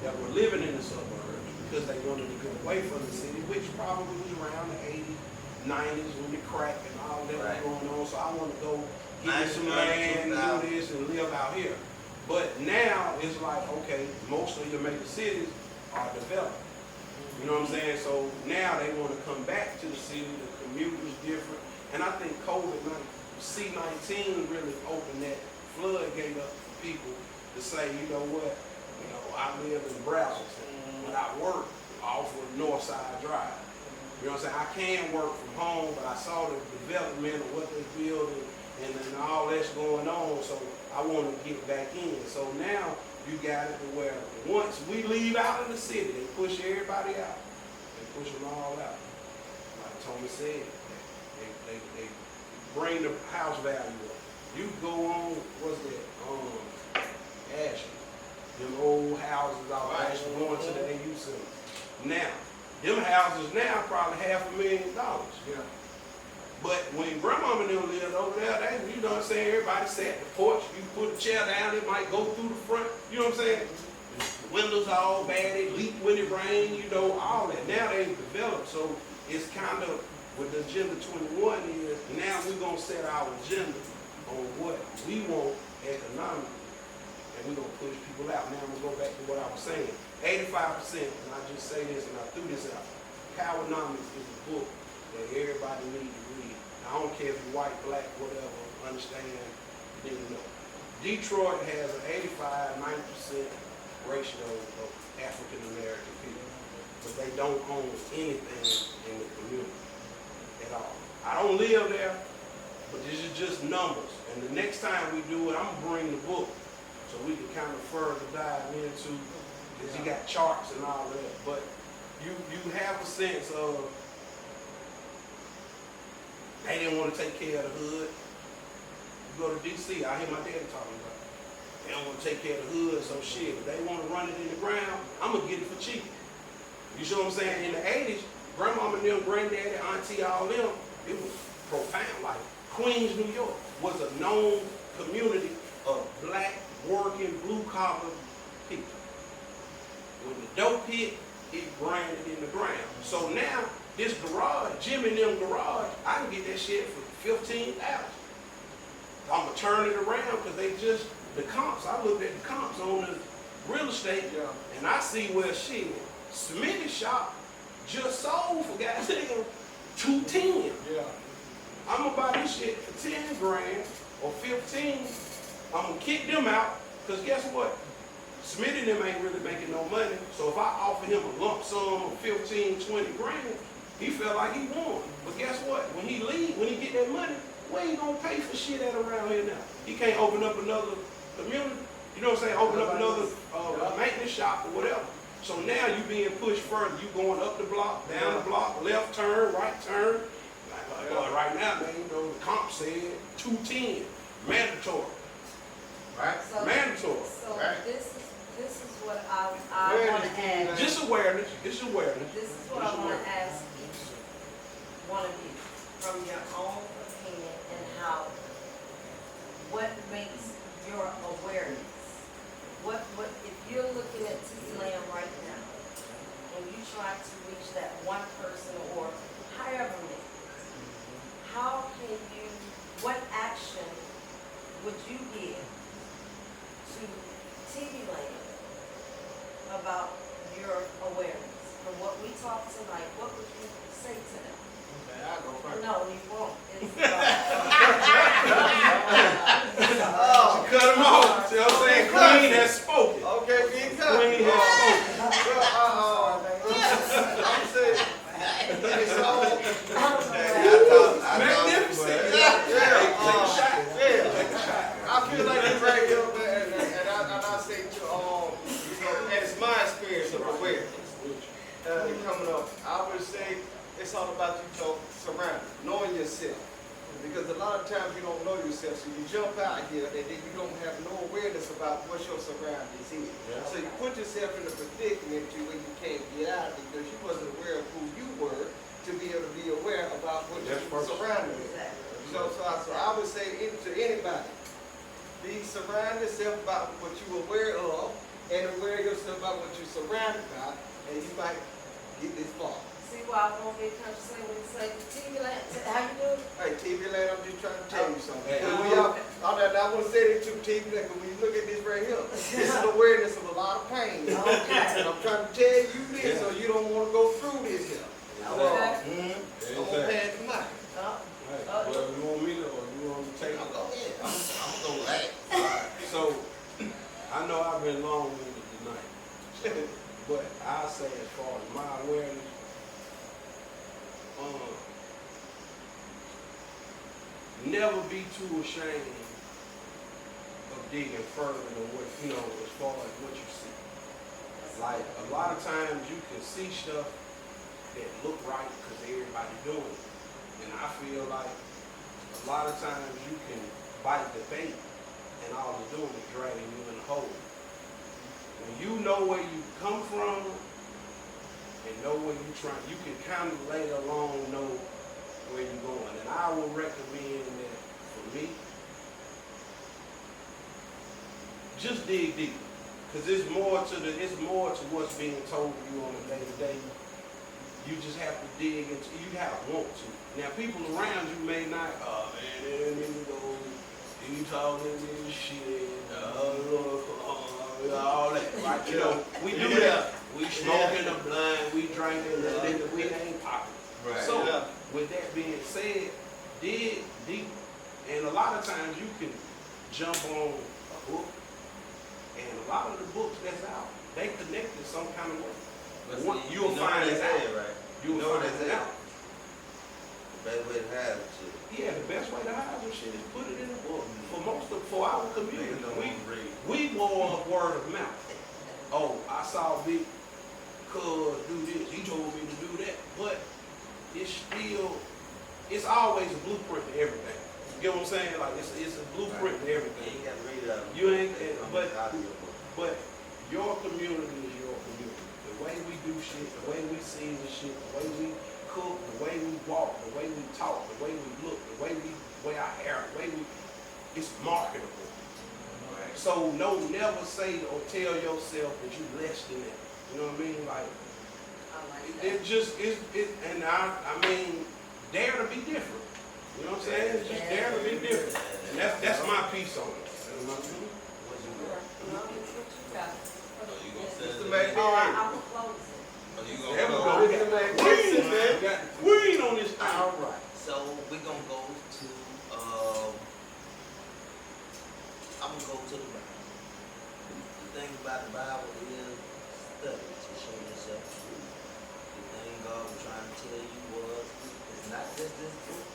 that were living in the suburbs because they wanted to get away from the city, which probably was around the 80s, 90s when the crack and all that Right. was going on. So I want to go get me 90s, some land, 2000. do this, and live out here. But now it's like, okay, most of your major cities are developed. You know what I'm saying? So now they want to come back to the city. The commute is different. And I think C-19 really opened that floodgate up for people to say, you know what, I live in Brazelton, but I work off of Northside Drive. You know what I'm saying? I can work from home, but I saw the development of what they're building and then all that's going on, so I want to get back in. So now you got it to where once we leave out in the city, they push everybody out. They push them all out. Like Tony said, they bring the house value up. You go on, what's that, Ashland, them old houses out Right. Ashland going to the AU Center. Now, them houses now probably $500,000. Yeah. But when grandmama and them lived over there, they, you know what I'm saying, everybody sat at the porch, you put a chair down, it might go through the front, you know what I'm saying? The windows all bad, it leak when it rain, you know, all that. Now they developed, so it's kind of, with the Agenda 21 is, now we're gonna set our agenda on what we want economically, and we're gonna push people out. Now I'm gonna go back to what I was saying. 85%, and I just say this and I threw this out, Powernomics is a book that everybody needs to read. I don't care if you're white, black, whatever, understand, didn't know. Detroit has an 85-90% ratio of African American people, but they don't own anything in the community at all. I don't live there, but this is just numbers. And the next time we do it, I'm gonna bring the book so we can kind of further dive into, because you got charts and all that, but you have a sense of, they didn't want to take care of the hood. You go to DC, I hear my daddy talking about it. They don't want to take care of the hood, so shit, if they want to run it in the ground, I'm going to get it for cheap. You see what I'm saying? In the 80s, grandmama and them, granddaddy, auntie, all them, it was profound. Like Queens, New York was a known community of black, working, blue-collar people. When the dope hit, it grinded in the ground. So now, this garage, Jimmy and them garage, I can get that shit for $15,000. I'm gonna turn it around because they just, the comps, I looked at the comps on the real estate, and I see where shit, Smitty's shop just sold for goddamn $210. Yeah. I'm gonna buy this shit for 10 grand or 15. I'm gonna kick them out, because guess what? Smitty and them ain't really making no money. So if I offer him a lump sum of 15, 20 grand, he felt like he won. But guess what? When he leave, when he get that money, where he gonna pay for shit at around here now? He can't open up another community. You know what I'm saying? Open up another maintenance shop or whatever. So now you being pushed further. You going up the block, down the block, left turn, right turn. Like, right now, man, you know, the comp said 210, mandatory. Right? So- Mandatory. So Right. this is what I Where want is to the- ask. Just awareness. It's awareness. This is what I want to ask each one of you, from your own opinion and how, what makes your awareness? What, if you're looking at TV Land right now, and you try to reach that one person or however many, how can you, what action would you give to TV Land about your awareness? From what we talked tonight, what would you say to them? Okay, I'll go first. No, you won't. It's Oh, Cut him off. See what I'm saying? Queen has spoken. Okay, big cut. Queen has spoken. Well, I'm saying, it's all, Magnificent. yeah, Take a shot. yeah. Take a shot. I feel like it's right here, and I say to, and it's my experience of awareness. Coming up, I would say it's all about you surrounding, knowing yourself. Because a lot of times you don't know yourself, so you jump out here and then you don't have no awareness about what your surroundings is. Yeah. So you put yourself in a predicament to where you can't get out because you wasn't aware of who you were to be able to be aware about what your surroundings is. So I would say to anybody, be surround yourself about what you're aware of and aware yourself about what you're surrounded by, and you might get this far. See why I won't get comfortable when you say TV Land, how you do it? Hey, TV Land, I'm just trying to tell you something. Hey, I want to say that to TV Land, but when you look at this right here, this is awareness of a lot of pain. Okay. And I'm trying to tell you this so you don't want to go through this here. So, Okay. I'm going to pass the mic. Hey, well, you want me to, or you want me to take it? Go ahead. I'm gonna go last. So, I know I've been long-winded tonight, but I'll say as far as my awareness, never be too ashamed of digging further than what, you know, as far as what you see. Like, a lot of times you can see stuff that look right because everybody doing it. And I feel like a lot of times you can bite the bait, and all they're doing is dragging you in the hole. When you know where you come from and know where you're trying, you can kind of later along know where you're going. And I would recommend that for me, just dig deep. Cause it's more to what's being told you on a day to day. You just have to dig into, you have to want to. Now people around you may not, oh man, there nigga go, you talking this shit, all that, right? You know, we do that. We smoking the blunt, we drinking the liquor, we ain't popping. Right. So, with that being said, dig deep. And a lot of times you can jump on a book, and a lot of the books that's out, they connected some kind of way. But see, You'll find it out. right? You'll know what find they it say. out. The best way to have it, shit. Yeah, the best way to hide some shit is put it in a book. For our community, Niggas don't want to read. we more of word of mouth. Oh, I saw Big Cuz do this. He told me to do that. But it's always a blueprint to everything. You get what I'm saying? Like it's a blueprint to You everything. ain't got to read it out. You ain't- It's gonna but- be out of your book. But your community is your community. The way we do shit, the way we see the shit, the way we cook, the way we walk, the way we talk, the way we look, the way we wear our hair, the way it's marketable. So never say or tell yourself that you less than that. You know what I mean? Like I like that. and I mean, dare to be different. You know what I'm saying? Just dare to be different. And that's my piece on it. You know what I mean? What you got? No, it's what you got. Oh, you gonna Yes. send Mr. it? Mayor. Oh, I will close it. Oh, you There we gonna go. go? We got the queen, man. We got the queen on this thing. All right. So we're gonna go to I'm gonna go to the Bible. The thing about the Bible is study to show yourself true. The thing God was trying to tell you was it's not just this book.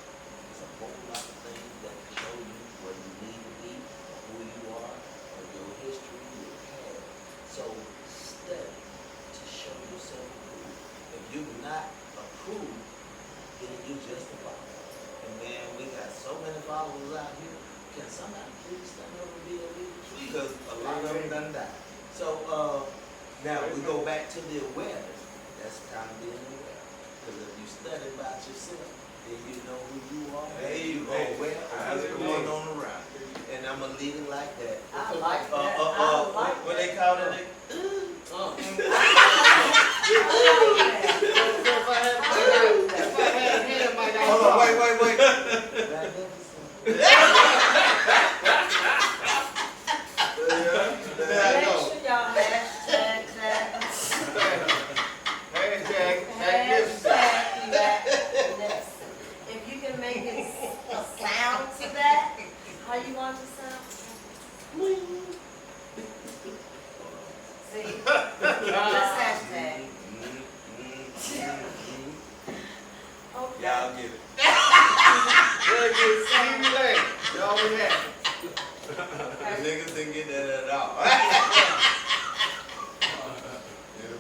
It's a whole lot of things that can show you where you need to be, or who you are, or your history, your past. So study to show yourself approved. If you're not approved, then you just a follower. And man, we got so many followers out here. Can somebody please stand up and be a leader? Because a lot of them done died. So now we go back to the awareness. That's kind of being aware. Because if you study about yourself, then you know who you are. Hey, you are hey, aware of how's what's it going going? on around. And I'm gonna leave it like that. I like that. I like What they that. call it? I like that. If I had a hand, Mike, I'd Hold on, talk. wait. There I Make go. sure y'all hashtag that. Hashtag magnificent. Hashtag that. If you can make it a sound to that, how you want the sound? See? Just hashtag. Okay. Y'all get it. Very good. Stevie Lane. Y'all be happy. The niggas didn't get that at all.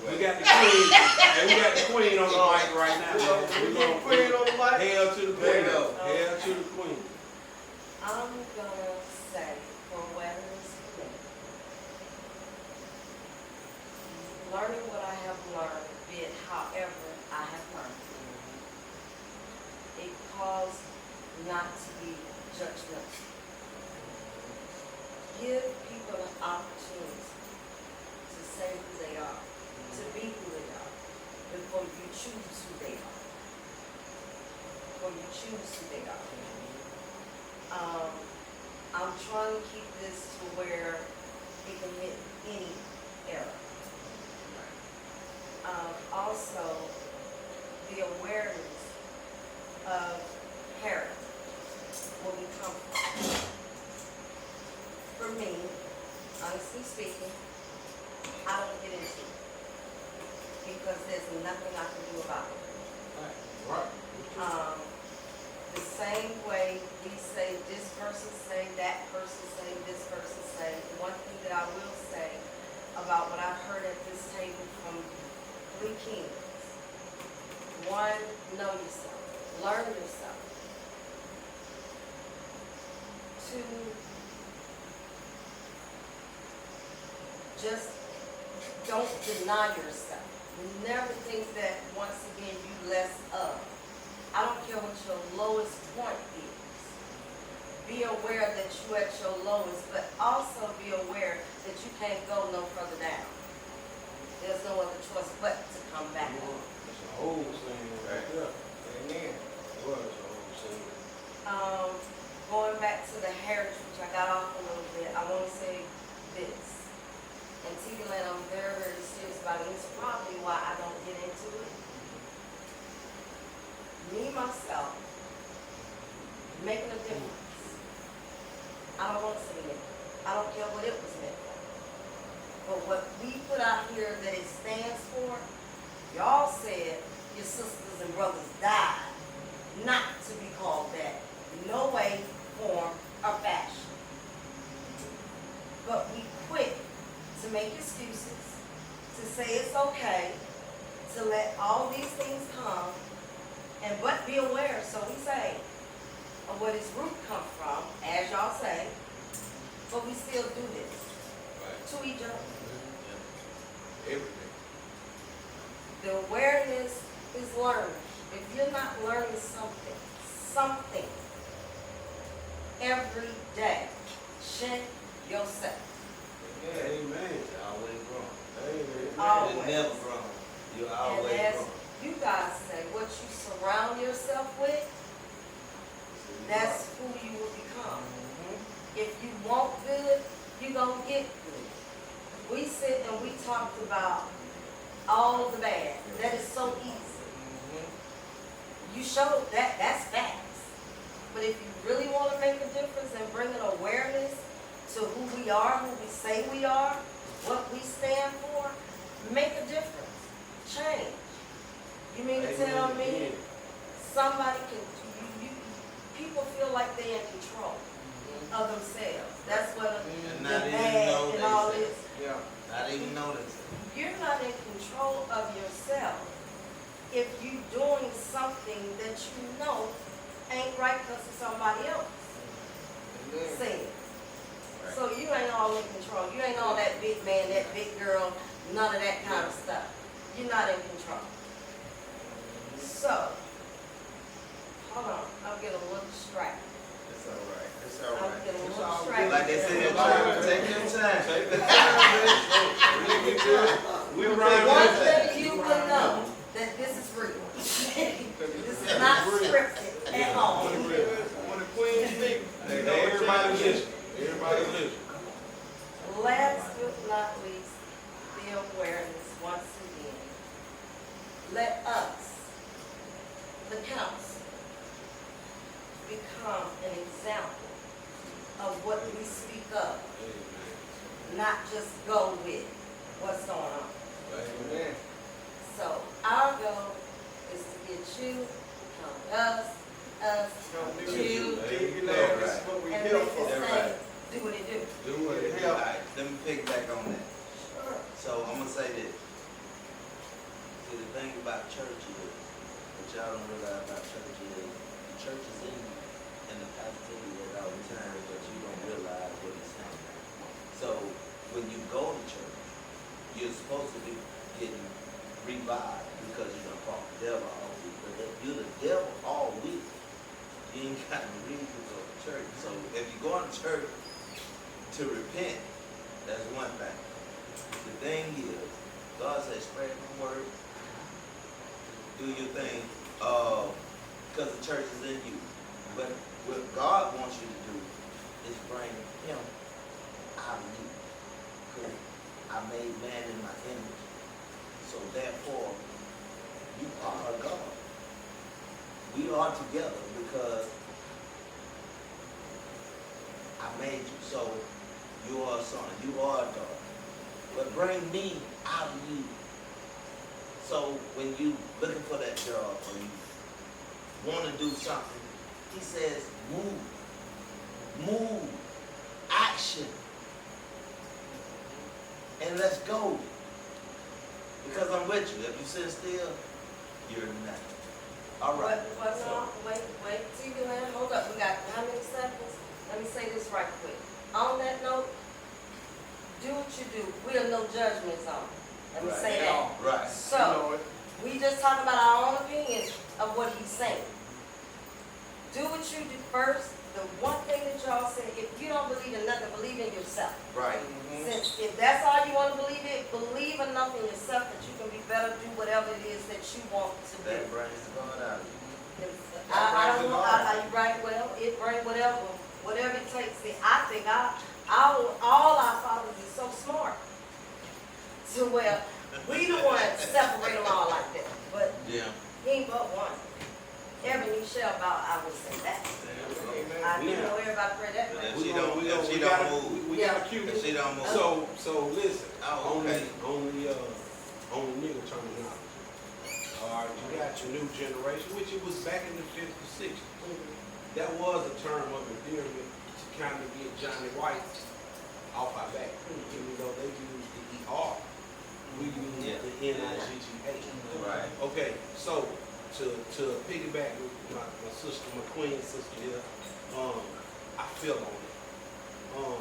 We Anyway. got the queen. Hey, we got the queen on the mic right now. Man. We gonna put it on the mic. Hail to the There queen. you go. Hail to the queen. I'm gonna say for awareness today, learning what I have learned, be it however I have learned it, calls not to be judgmental. Give people an opportunity to say who they are, to be who they are, before you choose who they are. Before you choose who they are. I'm trying to keep this to where it can hit any era. Also, the awareness of parents will become, for me, honestly speaking, I don't get into it because there's nothing I can do about it. Right. The same way we say this person say, that person say, this person say. One thing that I will say about what I've heard at this table from three kings. One, know yourself, learn yourself. to just don't deny yourself. Never think that once again you less of. I don't care what your lowest point is. Be aware that you at your lowest, but also be aware that you can't go no further down. There's no other choice but to come back up. That's a whole saying right there. Amen. It was a whole saying. Going back to the heritage, which I got off a little bit, I want to say this. And Tika Land, I'm very, very serious about it. It's probably why I don't get into it. Me, myself, making a difference. I don't want to say it. I don't care what it was meant for. But what we put out here that it stands for, y'all said your sisters and brothers died not to be called that. No way, form, or fashion. But we quit to make excuses, to say it's okay, to let all these things come, and but be aware, so we say, of where this root come from, as y'all say, but we still do this to each other. Everything. The awareness is learning. If you're not learning something every day, check yourself. Amen. You're always wrong. Amen. Always. You're never wrong. You're And always as wrong. you guys say, what you surround yourself with, that's who you will become. If you want good, you're going to get good. We sit and we talked about all the bad. That is so easy. You showed that, that's facts. But if you really want to make a difference and bring an awareness to who we are, who we say we are, what we stand for, make a difference. Change. You mean to tell me somebody can, people feel like they're in control of themselves. That's what And the not even bad know and they all said. this. Yeah. Not even notice. You're not in control of yourself if you're doing something that you know ain't right because of somebody else Amen. saying. Right. So you ain't all in control. You ain't all that big man, that big girl, none of that kind of stuff. You're not in control. So, hold on, I'm getting a little distracted. It's all right. It's I'm all right. getting a It's little all good. distracted. Like they said, It's all right. take your time. Take the time. We're right. One thing you will know, that this is real. This is not scripted at all. When the queen speaks, you know what Everybody time it is. listen. Everybody listen. Last but not least, the awareness once again. Let us, the council, become an example of what we speak of, not just go with what's going on. Amen. So our goal is to get you, become us, you, You know, this is what we and here make for. this That's thing right. do what it do. Do what it All right, let me pick back on that. Sure. So I'm gonna say this. See, the thing about church is, what y'all don't realize about church is, the church is in you, and the pastor tell you that all the time, but you don't realize what he's saying. So when you go to church, you're supposed to be getting revived because you done fought the devil all week. But if you're the devil all week, you ain't got no reason to go to church. So if you go to church to repent, that's one thing. The thing is, God says spread the word, do your thing, because the church is in you. But what God wants you to do is bring him out of you. Because I made man in my image. So therefore, you are a God. We are together because I made you. So you are a son, you are a daughter. But bring me out of you. So when you looking for that job or you want to do something, he says, move, action. And let's go. Because I'm with you. If you sit still, you're nothing. All right. But no, wait, TV land, hold up. We got how many seconds? let me say this right quick. On that note, do what you do. We are no judgment zone. Let me Right. say that. Right. So, we just talk about our own opinions of what he's saying. Do what you do first. The one thing that y'all said, if you don't believe in nothing, believe in yourself. Right. Since if that's all you want to believe in, believe enough in yourself that you can be better, do whatever it is that you want to do. That brings God out. I don't know, are you right? Well, it brings whatever it takes. See, I think all our fathers is so smart. To where we the ones separate them all like that. But Yeah. he ain't but one. Every knee shall bow, I would say that. I do know everybody pray that prayer. If she don't move. We got a cue. If she don't move. So listen, Oh, okay. on the nigga terminology. All right, you got your new generation, which it was back in the 50s, 60s. That was a term of endearment to kind of get Johnny White off our back. Even though they used the ER, we used the NIGGA. Right. Okay, so to piggyback with my sister, my queen sister here, I feel on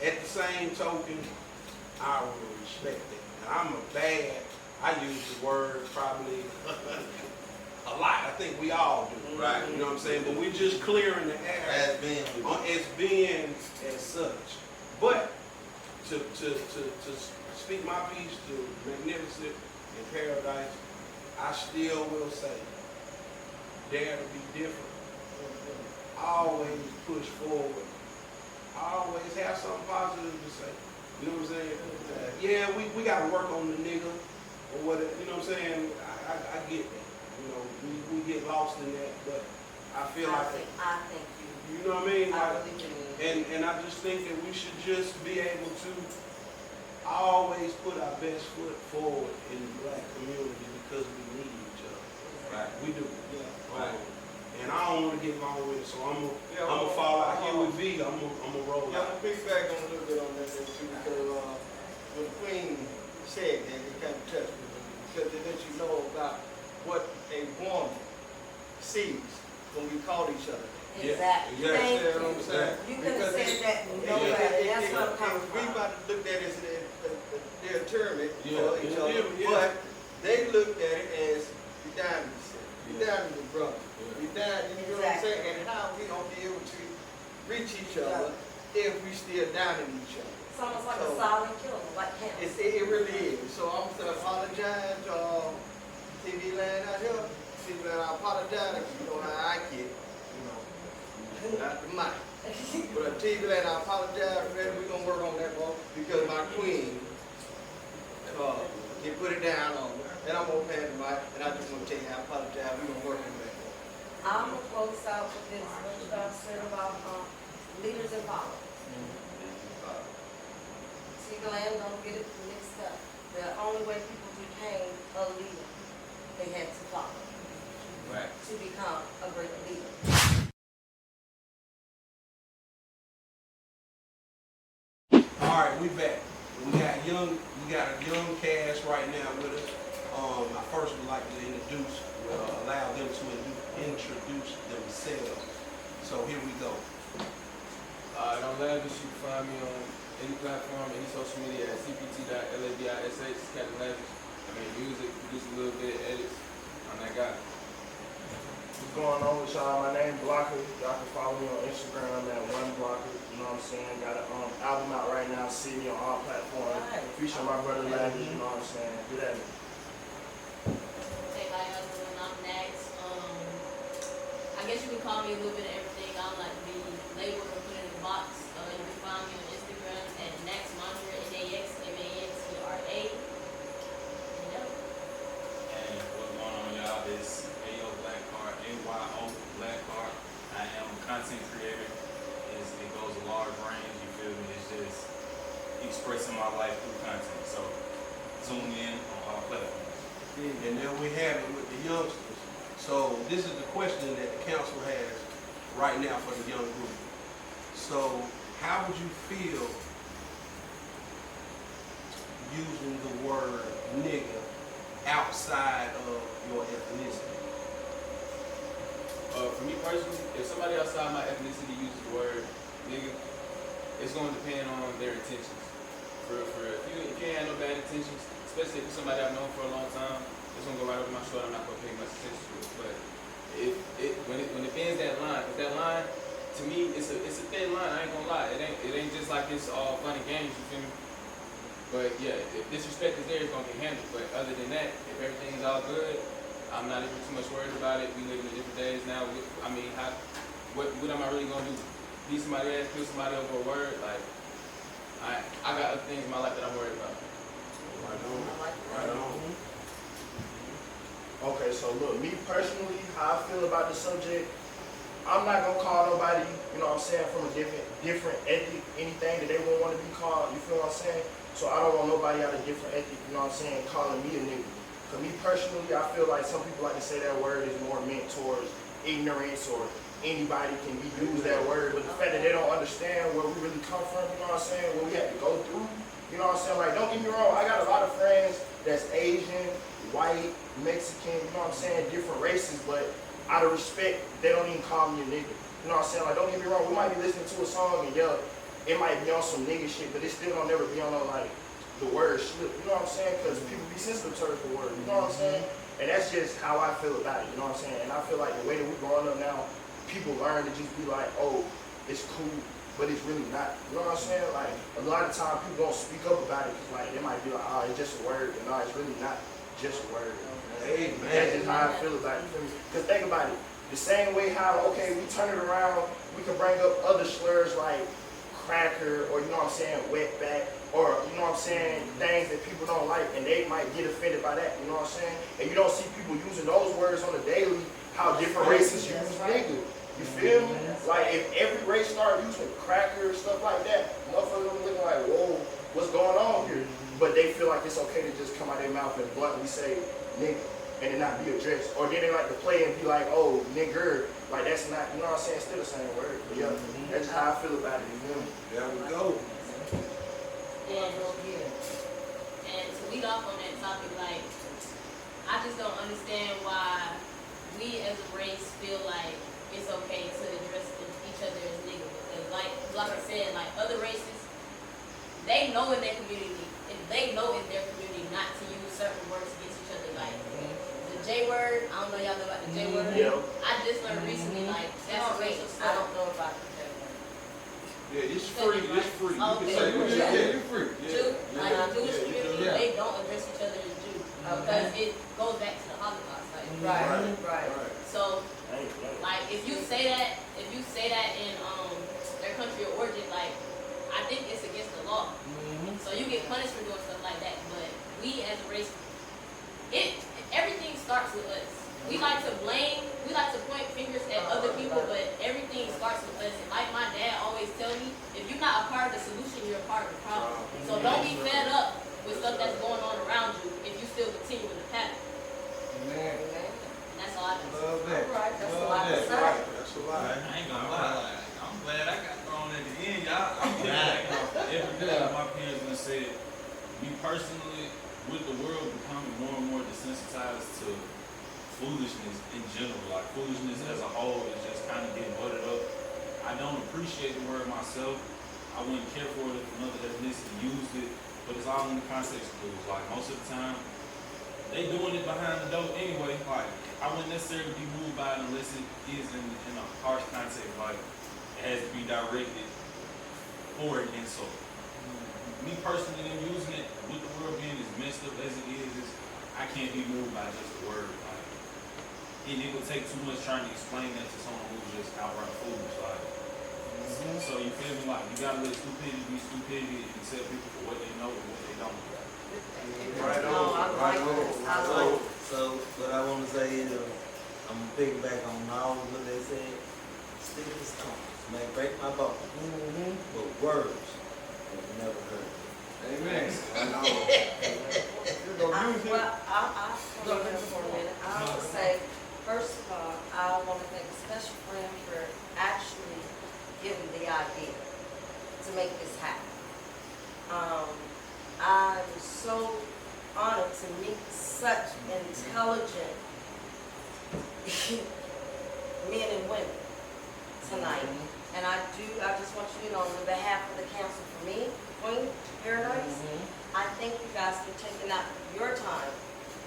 it. At the same token, I will respect it. I'm I use the word probably a lot. I think we all do. Right. You know what I'm saying? But we're just clearing the air As being. as being as such. But to speak my piece to Magnificent and Paradise, I still will say, dare to be different. Always push forward. Always have something positive to say. You know what I'm saying? Yeah, we got to work on the nigga or whatever. You know what I'm saying? I get that. You know, we get lost in that, but I feel I like, think you. you know what I mean? I Like, really do. and I just think that we should just be able to always put our best foot forward in the black community because we need each other. Right. We do. Right. And I don't want to get long with it, so I'm gonna fall out here with V. I'm gonna roll Yeah, I'm out. gonna piggyback on a little bit on that too, because when the Queen said that, it kind of touched me, because it lets you know about what a woman sees when we call each other. Exactly. Yeah, Thank You know what I'm you. saying? You could have Because said it- that nowhere, that's what I'm coming We from. about to look at it as their term for Yeah, each yeah, other, yeah. but they looked at it as we down to yourself, we down to your brother, we down, you know what I'm saying? And how we gonna be able to reach each other if we still down in each other? It's almost like a silent killer, like cancer. It really is. So I'm gonna apologize, TV land out here. TV land, I apologize. You know how I get, not the mic. But TV land, I apologize. Man, we gonna work on that, bro, because my queen, they put it down on me, and I'm gonna pass the mic, and I just wanna tell you, I apologize. We gonna work on that, bro. I'm gonna close out with this, what you guys said about, leaders and followers. See, Glenn, don't get it mixed up. The only way people became a leader, they had to follow Right. to become a great leader. All right, we back. We got a young cast right now with us. I first would like to allow them to introduce themselves. So here we go. I'm Lavish. You can find me on any platform, any social media at cpt.labish. Captain Lavish. I make music, produce a little bit, edits. I'm that guy. What's going on with y'all? My name Blocker. Y'all can follow me on Instagram at OneBlocker. You know what I'm saying? Got an album out right now. See me on all platforms. Featuring my brother Lavish. You know what I'm saying? Do that. Hey, how y'all doing? I'm Nax. I guess you can call me a little bit of everything. I don't like to be labeled or put in a box. You can find me on Instagram at Nax Mantra, NAXMANTRA. And what's going on, y'all? This AO Black Card, AYO Black Card. I am a content creator. It goes a large range, you feel me? It's just expressing my life through content. So tune in on all platforms. And then we have it with the youngsters. So this is the question that the council has right now for the young group. So how would you feel using the word nigga outside of your ethnicity? For me personally, if somebody outside my ethnicity uses the word nigga, it's going to depend on their intentions. For real. If you ain't had no bad intentions, especially if it's somebody I've known for a long time, it's gonna go right over my shoulder. I'm not gonna pay much attention to it. But when it bends that line, cause that line to me it's a thin line. I ain't gonna lie. It ain't just like it's all fun and games. You feel me? But yeah, if disrespect is there, it's gonna get handled. But other than that, if everything's all good, I'm not even too much worried about it. We live in different days now. I mean, what am I really gonna do? Beat somebody ass, kill somebody over a word? Like, I got other things in my life that I'm worried about. Right on. Okay, so look, me personally, how I feel about the subject, I'm not gonna call nobody, you know what I'm saying, from a different ethic, anything that they won't want to be called, you feel what I'm saying? So I don't want nobody out of different ethic, you know what I'm saying, calling me a nigga. For me personally, I feel like some people like to say that word is more meant towards ignorance or anybody can use that word, but the fact that they don't understand where we really come from, you know what I'm saying, what we had to go through, you know what I'm saying, like don't get me wrong, I got a lot of friends that's Asian, white, Mexican, you know what I'm saying, different races, but out of respect, they don't even call me a nigga. You know what I'm saying? Like, don't get me wrong, we might be listening to a song and yeah, it might be on some nigga shit, but it still don't never be on no, like, the word slip. You know what I'm saying? Because people be sensitive to the word, you know what I'm saying? And that's just how I feel about it, you know what I'm saying? And I feel like the way that we're growing up now, people learn to just be like, oh, it's cool, but it's really not. You know what I'm saying? Like, a lot of times people don't speak up about it because, like, they might be like, oh, it's just a word, and no, it's really not just a word. Hey, That's just how I feel about it. Because think about it. The same way how, okay, we turn it around, we can bring up other slurs like cracker or, you know what I'm saying, wetback, or, you know what I'm saying, things that people don't like and they might get offended by that, you know what I'm saying? And you don't see people using those words on the daily, how different races use nigga. You feel me? Like, if every race started using cracker or stuff like that, motherfuckers will be looking like, whoa, what's going on here? But they feel like it's okay to just come out their mouth and bluntly say nigga and it not be addressed. Or then they like to play and be like, oh, nigger. Like, that's not, you know what I'm saying, still the same word. But yeah, that's just how I feel about it, you feel me? There we go. And to lead off on that topic, like, I just don't understand why we as a race feel like it's okay to address each other as nigga. Because like I said, like other races, they know in their community, and they know in their community not to use certain words against each other. Like the J word, I don't know y'all know about the J word. Yeah. I just learned recently, like that's a racial I slur. don't know about the J word. Yeah, it's free. It's free. You Okay. can say what you Yeah. want. you're free. Jew, like the Jewish Yeah, community, yeah. they don't address each other as Jew because it goes back to the Holocaust. Like, Right. so Thank you. like if you say that in their country of origin, like I think it's against the law. So you get punished for doing stuff like that. But we as a race, everything starts with us. We like to point fingers at other people, but everything starts with us. And like my dad always tell me, if you're not a part of the solution, you're a part of the problem. So don't be fed up with stuff that's going on around you if you still continue in the pattern. Man, And that's all I can say. love that. Right, that's a Love lot to that. say. That's a lie. I ain't gonna lie. I'm glad I got thrown at the end, y'all. I'm glad. Every day, my parents done said, me personally, with the world becoming more and more desensitized to foolishness in general, like foolishness as a whole is just kind of getting buttered up. I don't appreciate the word myself. I wouldn't care for it if another ethnicity used it, but it's all in the context clues. Like most of the time, they doing it behind the door anyway. Like I wouldn't necessarily be moved by it unless it is in a harsh context, like it has to be directed for an insult. Me personally, them using it with the world being as messed up as it is I can't be moved by just a word. Like, and it would take too much trying to explain that to someone who's just outright foolish. Like, so you feel me? Like you gotta let stupidity be stupidity and accept people for what they know and what they don't know. Right No, on. I Right like on. this. I like it. So what I want to say is, I'm gonna piggyback on all of what they said. Stick to stones, may break my bones, but words will never hurt me. Amen. I'll go in for a minute. I would say, first of all, I want to thank a special friend for actually giving the idea to make this happen. I'm so honored to meet such intelligent men and women tonight. And I just want you to know, on behalf of the council, for me, Queen Paradise, I thank you guys for taking out your time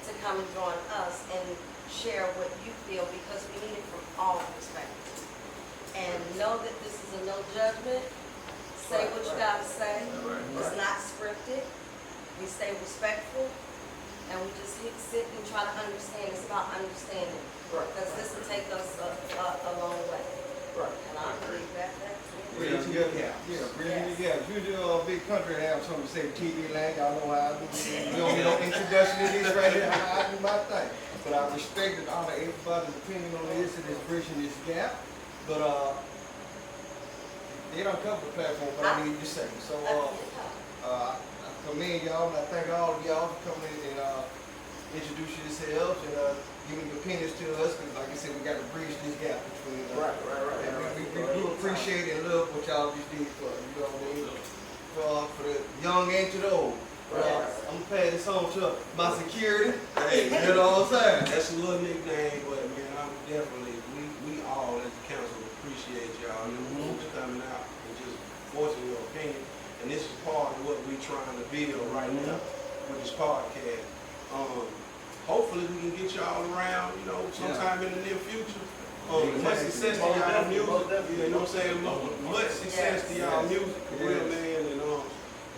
to come and join us and share what you feel, because we need it from all perspectives. And know that this is a no judgment. Say what you gotta say. It's not scripted. We stay respectful, and we just sit and try to understand. It's about understanding, because this will take us a long way. And I believe that's it. Bridging the gap. Yeah, bridging the gap. You do a big country and have something to say TV land, y'all know how I do. You don't get no introduction to this right here, how I do my thing. But I respect and honor everybody's opinion on this and this bridging this gap. But they don't cover the platform, but I need to say. So I commend y'all, and I thank all of y'all for coming in and introduce yourselves and giving your opinions to us, because like I said, we got to bridge this gap between us. And we do appreciate and love what y'all just did for us, you know what I mean? For the young and to the old. I'm gonna pass this on to my security. Hey, You know what I'm saying? that's a little nickname, but man, I'm definitely, we all as the council appreciate y'all, you know, for coming out and just voicing your opinion. And this is part of what we trying to build right now with this podcast. Hopefully we can get y'all around, you know, sometime in the near future. Much success to y'all music, you know what I'm saying? Much success to y'all music, for real, man. And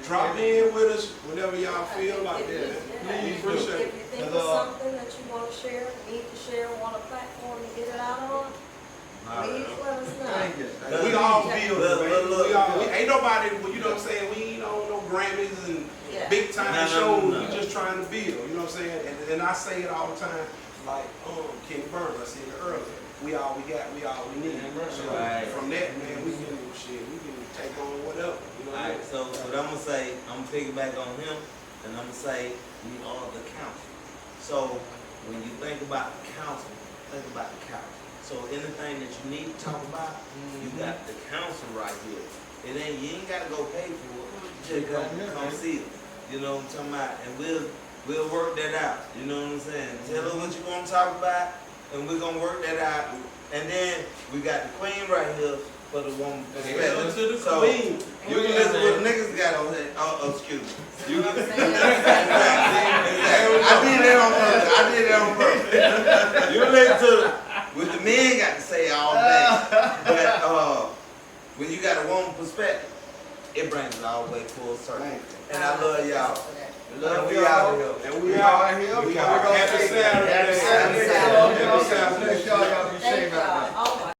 drop in with us whenever y'all feel like that. Please, appreciate If it. you think of something that you want to share, need to share, want a platform to get it out on, please let us know. Thank you. We all build, man. Look, We ain't nobody, you know what I'm saying? We ain't on no Grammys and Yeah. big time No. shows. We just trying to build, you know what I'm saying? And I say it all the time, like Kenny Burns, I said it earlier. We all we got, we all we need. So Right. from that, man, we can take on whatever. You know what I Alright, mean? so what I'm gonna say, I'm gonna piggyback on him, and I'm gonna say we are the council. So when you think about the council, think about the council. So anything that you need to talk about, you got the council right here. You ain't gotta go pay for it. You just come see it. You know what I'm talking about? And we'll work that out. You know what I'm saying? Tell us what you wanna talk about, and we're gonna work that out. And then we got the queen right here for the woman Hell perspective. to the So queen. you can listen to what the niggas got on there. Excuse me. You can I did that on purpose. You listen to what the men got to say all day. But when you got a woman perspective, it brings it all the way full circle. And I love y'all. Love And we y'all. out of here. And we out here. We out. Happy Saturday.